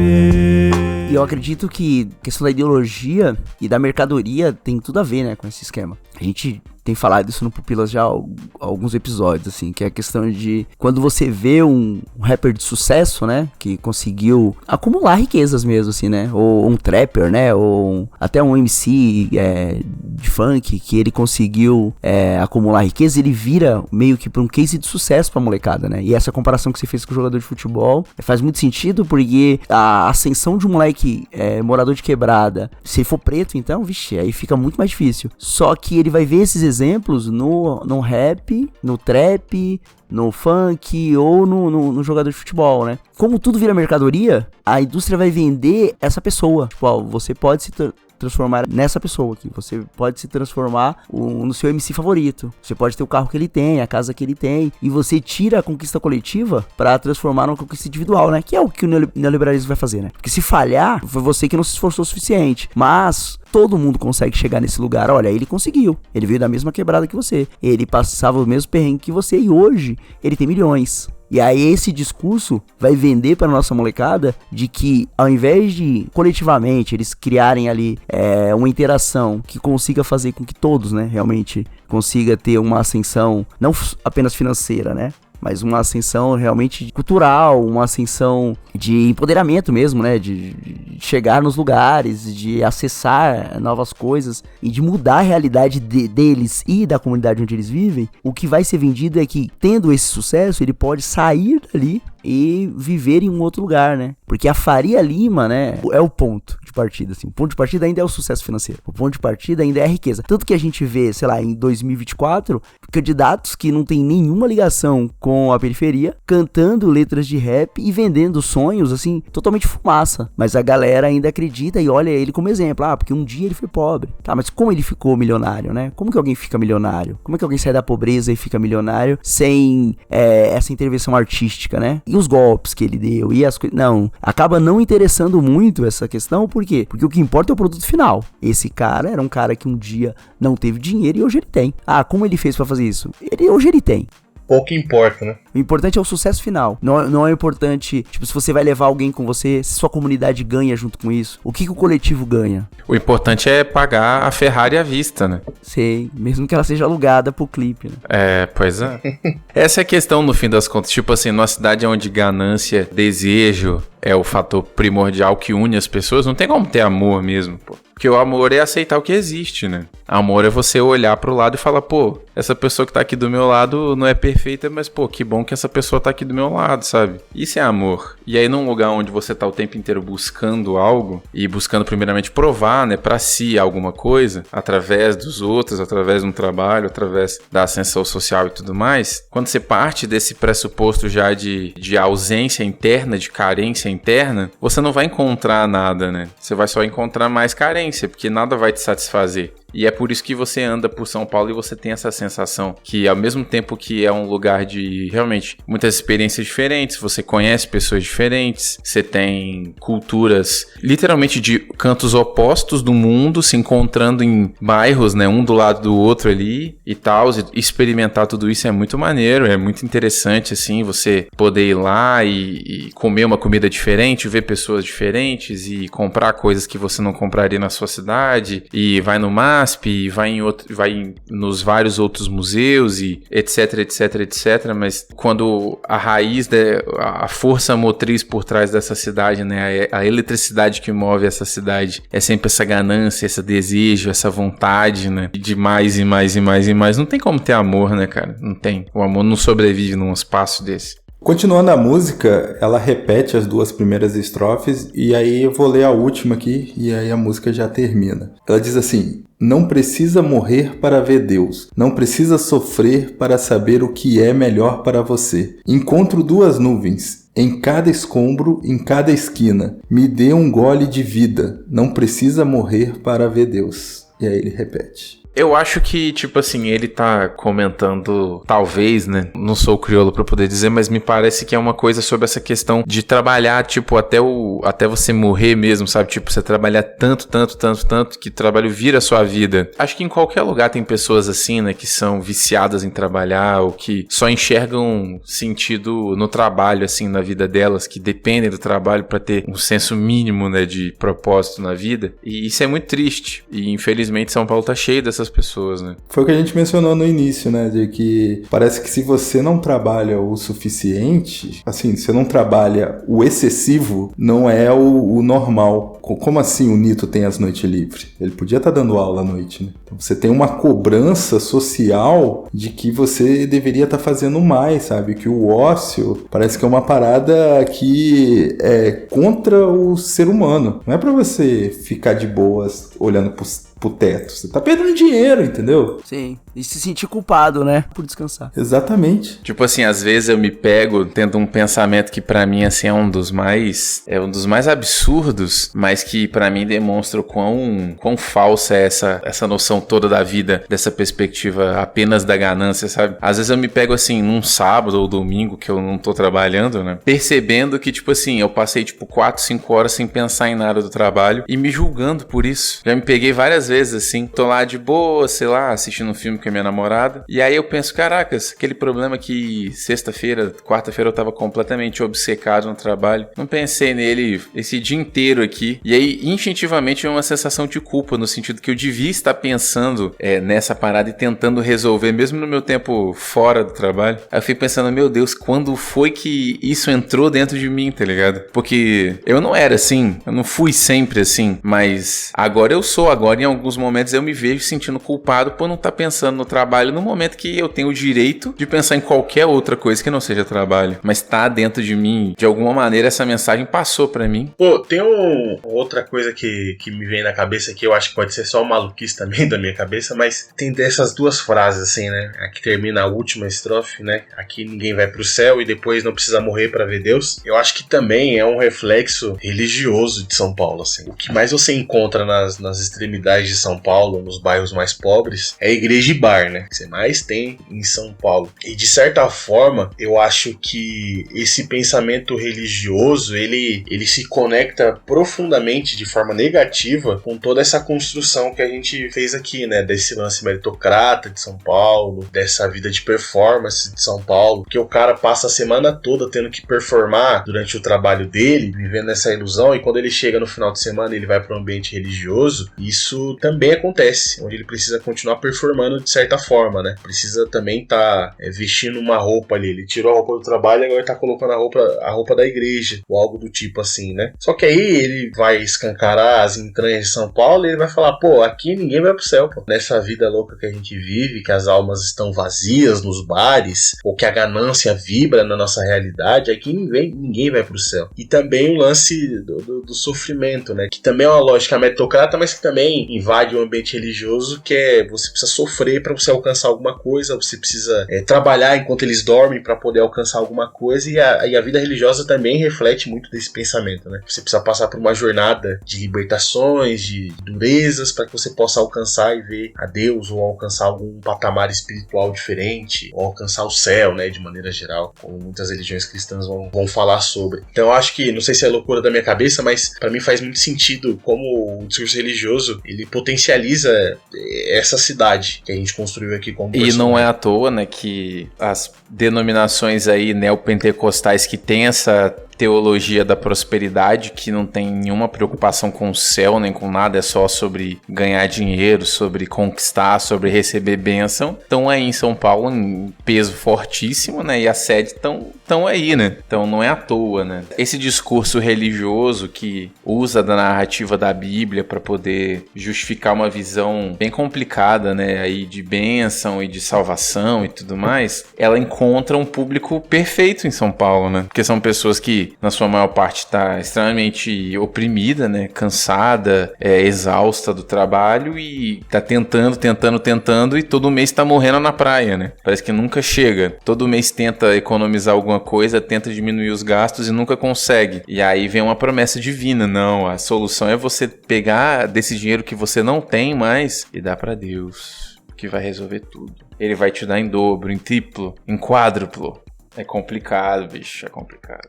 E eu acredito que a questão da ideologia e da mercadoria tem tudo a ver, né, com esse esquema. A gente tem falado isso no Pupilas já há alguns episódios, assim, que é a questão de quando você vê um rapper de sucesso, né, que conseguiu acumular riquezas mesmo, assim, né, ou um trapper, né, ou até um MC de funk, que ele conseguiu acumular riqueza, ele vira meio que pra um case de sucesso pra molecada, né, e essa comparação que você fez com o jogador de futebol faz muito sentido, porque a ascensão de um moleque morador de quebrada, se ele for preto, então, vixe, aí fica muito mais difícil. Só que ele vai ver esses exemplos no rap, no trap, no funk ou no jogador de futebol, né? Como tudo vira mercadoria, a indústria vai vender essa pessoa. Tipo, ó, você pode se transformar nessa pessoa aqui. Você pode se transformar no seu MC favorito. Você pode ter o carro que ele tem, a casa que ele tem. E você tira a conquista coletiva pra transformar numa conquista individual, né? Que é o que o neoliberalismo vai fazer, né? Porque se falhar, foi você que não se esforçou o suficiente. Mas todo mundo consegue chegar nesse lugar. Olha, ele conseguiu. Ele veio da mesma quebrada que você. Ele passava o mesmo perrengue que você. E hoje, ele tem milhões. E aí esse discurso vai vender para nossa molecada de que ao invés de coletivamente eles criarem ali uma interação que consiga fazer com que todos, né, realmente consiga ter uma ascensão não apenas financeira, né, mas uma ascensão realmente cultural, uma ascensão de empoderamento mesmo, né, de chegar nos lugares, de acessar novas coisas e de mudar a realidade deles e da comunidade onde eles vivem. O que vai ser vendido é que, tendo esse sucesso, ele pode sair dali e viver em um outro lugar, né? Porque a Faria Lima, né, é o ponto de partida, assim. O ponto de partida ainda é o sucesso financeiro. O ponto de partida ainda é a riqueza. Tanto que a gente vê, sei lá, em 2024, candidatos que não tem nenhuma ligação com a periferia, cantando letras de rap e vendendo sonhos, assim, totalmente fumaça. Mas a galera ainda acredita e olha ele como exemplo. Ah, porque um dia ele foi pobre. Tá, mas como ele ficou milionário, né? Como que alguém fica milionário? Como é que alguém sai da pobreza e fica milionário sem essa intervenção artística, né? E os golpes que ele deu, e as coisas... Não, acaba não interessando muito essa questão, por quê? Porque o que importa é o produto final. Esse cara era um cara que um dia não teve dinheiro e hoje ele tem. Ah, como ele fez pra fazer isso? Hoje ele tem. Pouco importa, né? O importante é o sucesso final. Não é importante, tipo, se você vai levar alguém com você, se sua comunidade ganha junto com isso. O que o coletivo ganha? O importante é pagar a Ferrari à vista, né? Sei, mesmo que ela seja alugada pro clipe, né? Pois é. Essa é a questão, no fim das contas. Tipo assim, numa cidade onde ganância, desejo é o fator primordial que une as pessoas, não tem como ter amor mesmo, pô. Porque o amor é aceitar o que existe, né? Amor é você olhar pro lado e falar, pô, essa pessoa que tá aqui do meu lado não é perfeita, mas, pô, que bom que essa pessoa tá aqui do meu lado, sabe? Isso é amor. E aí, num lugar onde você tá o tempo inteiro buscando algo, e buscando primeiramente provar, né, pra si alguma coisa, através dos outros, através de um trabalho, através da ascensão social e tudo mais, quando você parte desse pressuposto já de ausência interna, de carência interna, você não vai encontrar nada, né? Você vai só encontrar mais carência, porque nada vai te satisfazer. E é por isso que você anda por São Paulo e você tem essa sensação que, ao mesmo tempo que é um lugar de, realmente, muitas experiências diferentes, você conhece pessoas diferentes, você tem culturas, literalmente, de cantos opostos do mundo, se encontrando em bairros, né, um do lado do outro ali e tal, e experimentar tudo isso é muito maneiro, é muito interessante, assim, você poder ir lá e comer uma comida diferente, ver pessoas diferentes e comprar coisas que você não compraria na sua cidade, e vai no mar, vai nos vários outros museus e etc, mas quando a raiz, a força motriz por trás dessa cidade, né, a eletricidade que move essa cidade é sempre essa ganância, esse desejo, essa vontade, né, de mais e mais e mais e mais, não tem como ter amor, né, cara, não tem, o amor não sobrevive num espaço desse. Continuando a música, ela repete as duas primeiras estrofes e aí eu vou ler a última aqui e aí a música já termina. Ela diz assim: não precisa morrer para ver Deus, não precisa sofrer para saber o que é melhor para você. Encontro duas nuvens, em cada escombro, em cada esquina. Me dê um gole de vida, não precisa morrer para ver Deus. E aí ele repete. Eu acho que, tipo assim, ele tá comentando, talvez, né? Não sou crioulo pra poder dizer, mas me parece que é uma coisa sobre essa questão de trabalhar, tipo, até você morrer mesmo, sabe? Tipo, você trabalhar tanto, que o trabalho vira a sua vida. Acho que em qualquer lugar tem pessoas assim, né? Que são viciadas em trabalhar ou que só enxergam sentido no trabalho, assim, na vida delas, que dependem do trabalho pra ter um senso mínimo, né? De propósito na vida. E isso é muito triste. E, infelizmente, São Paulo tá cheio dessas pessoas, né? Foi o que a gente mencionou no início, né? De que parece que se você não trabalha o suficiente, assim, se você não trabalha o excessivo, não é o normal. Como assim o Nito tem as noites livres? Ele podia estar dando aula à noite, né? Então você tem uma cobrança social de que você deveria estar fazendo mais, sabe? Que o ócio parece que é uma parada que é contra o ser humano. Não é pra você ficar de boas olhando pro teto. Você tá perdendo dinheiro, entendeu? Sim. E se sentir culpado, né? Por descansar. Exatamente. Tipo assim, às vezes eu me pego tendo um pensamento que pra mim, assim, é um dos mais absurdos, mas que pra mim demonstra o quão falsa é essa noção toda da vida, dessa perspectiva apenas da ganância, sabe? Às vezes eu me pego assim, num sábado ou domingo que eu não tô trabalhando, né? Percebendo que, tipo assim, eu passei, tipo, 4, 5 horas sem pensar em nada do trabalho e me julgando por isso. Já me peguei várias vezes, assim, tô lá de boa, sei lá, assistindo um filme com a minha namorada, e aí eu penso, caracas, aquele problema que sexta-feira, quarta-feira eu tava completamente obcecado no trabalho, não pensei nele esse dia inteiro aqui, e aí instintivamente é uma sensação de culpa, no sentido que eu devia estar pensando nessa parada e tentando resolver, mesmo no meu tempo fora do trabalho. Aí eu fico pensando, meu Deus, quando foi que isso entrou dentro de mim, tá ligado? Porque eu não era assim, eu não fui sempre assim, mas agora eu sou, agora em alguns momentos eu me vejo sentindo culpado por não estar pensando no trabalho no momento que eu tenho o direito de pensar em qualquer outra coisa que não seja trabalho, mas tá dentro de mim, de alguma maneira essa mensagem passou pra mim. Pô, tem outra coisa que me vem na cabeça que eu acho que pode ser só maluquice também da minha cabeça, mas tem dessas duas frases assim, né? Aqui termina a última estrofe, né? Aqui ninguém vai pro céu e depois não precisa morrer pra ver Deus. Eu acho que também é um reflexo religioso de São Paulo, assim. O que mais você encontra nas extremidades de São Paulo, nos bairros mais pobres, é igreja e bar, né? Que você mais tem em São Paulo. E de certa forma, eu acho que esse pensamento religioso, ele se conecta profundamente, de forma negativa, com toda essa construção que a gente fez aqui, né? Desse lance meritocrata de São Paulo, dessa vida de performance de São Paulo, que o cara passa a semana toda tendo que performar durante o trabalho dele, vivendo essa ilusão, e quando ele chega no final de semana ele vai para um ambiente religioso, isso também acontece, onde ele precisa continuar performando de certa forma, né? Precisa também estar vestindo uma roupa ali, ele tirou a roupa do trabalho e agora está colocando a roupa da igreja, ou algo do tipo assim, né? Só que aí ele vai escancarar as entranhas de São Paulo e ele vai falar, pô, aqui ninguém vai pro céu, pô. Nessa vida louca que a gente vive, que as almas estão vazias nos bares, ou que a ganância vibra na nossa realidade, aqui ninguém vai pro céu. E também o lance do sofrimento, né? Que também é uma lógica meritocrata, mas que também invade o ambiente religioso, que é você precisa sofrer para você alcançar alguma coisa, você precisa trabalhar enquanto eles dormem para poder alcançar alguma coisa, e a vida religiosa também reflete muito desse pensamento, né? Você precisa passar por uma jornada de libertações, de durezas, para que você possa alcançar e ver a Deus, ou alcançar algum patamar espiritual diferente, ou alcançar o céu, né? De maneira geral, como muitas religiões cristãs vão falar sobre. Então eu acho que, não sei se é loucura da minha cabeça, mas para mim faz muito sentido como o discurso religioso, ele potencializa essa cidade que a gente construiu aqui como personagem. E não é à toa, né, que as denominações aí neopentecostais que tem essa teologia da prosperidade, que não tem nenhuma preocupação com o céu, nem com nada, é só sobre ganhar dinheiro, sobre conquistar, sobre receber bênção. Estão aí em São Paulo em peso fortíssimo, né? E a sede estão aí, né? Então não é à toa, né? Esse discurso religioso que usa da narrativa da Bíblia para poder justificar uma visão bem complicada, né? Aí de bênção e de salvação e tudo mais, ela encontra um público perfeito em São Paulo, né? Porque são pessoas que na sua maior parte está extremamente oprimida, né? Cansada, exausta do trabalho e tá tentando e todo mês tá morrendo na praia, né? Parece que nunca chega. Todo mês tenta economizar alguma coisa, tenta diminuir os gastos e nunca consegue. E aí vem uma promessa divina. Não, a solução é você pegar desse dinheiro que você não tem mais e dar para Deus, que vai resolver tudo. Ele vai te dar em dobro, em triplo, em quádruplo. É complicado, bicho, é complicado.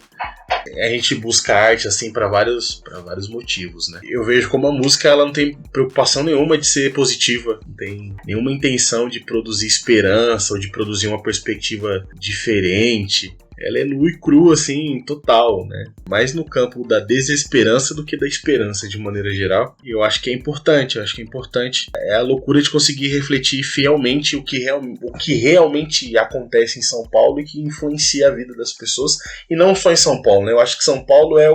A gente busca arte assim para vários motivos, né? Eu vejo como a música ela não tem preocupação nenhuma de ser positiva, não tem nenhuma intenção de produzir esperança ou de produzir uma perspectiva diferente. Ela é nua e crua, assim, total, né? Mais no campo da desesperança do que da esperança, de maneira geral. E eu acho que é importante, é a loucura de conseguir refletir fielmente o que realmente acontece em São Paulo e que influencia a vida das pessoas. E não só em São Paulo, né? Eu acho que São Paulo é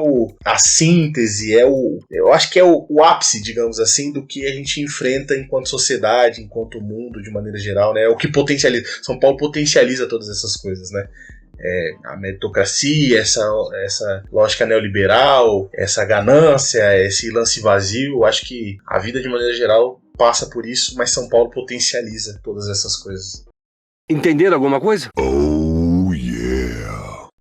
a síntese, eu acho que é o ápice, digamos assim, do que a gente enfrenta enquanto sociedade, enquanto mundo, de maneira geral, né? É o que potencializa. São Paulo potencializa todas essas coisas, né? A meritocracia, essa lógica neoliberal, essa ganância, esse lance vazio. Acho que a vida de maneira geral passa por isso, mas São Paulo potencializa todas essas coisas. Entenderam alguma coisa?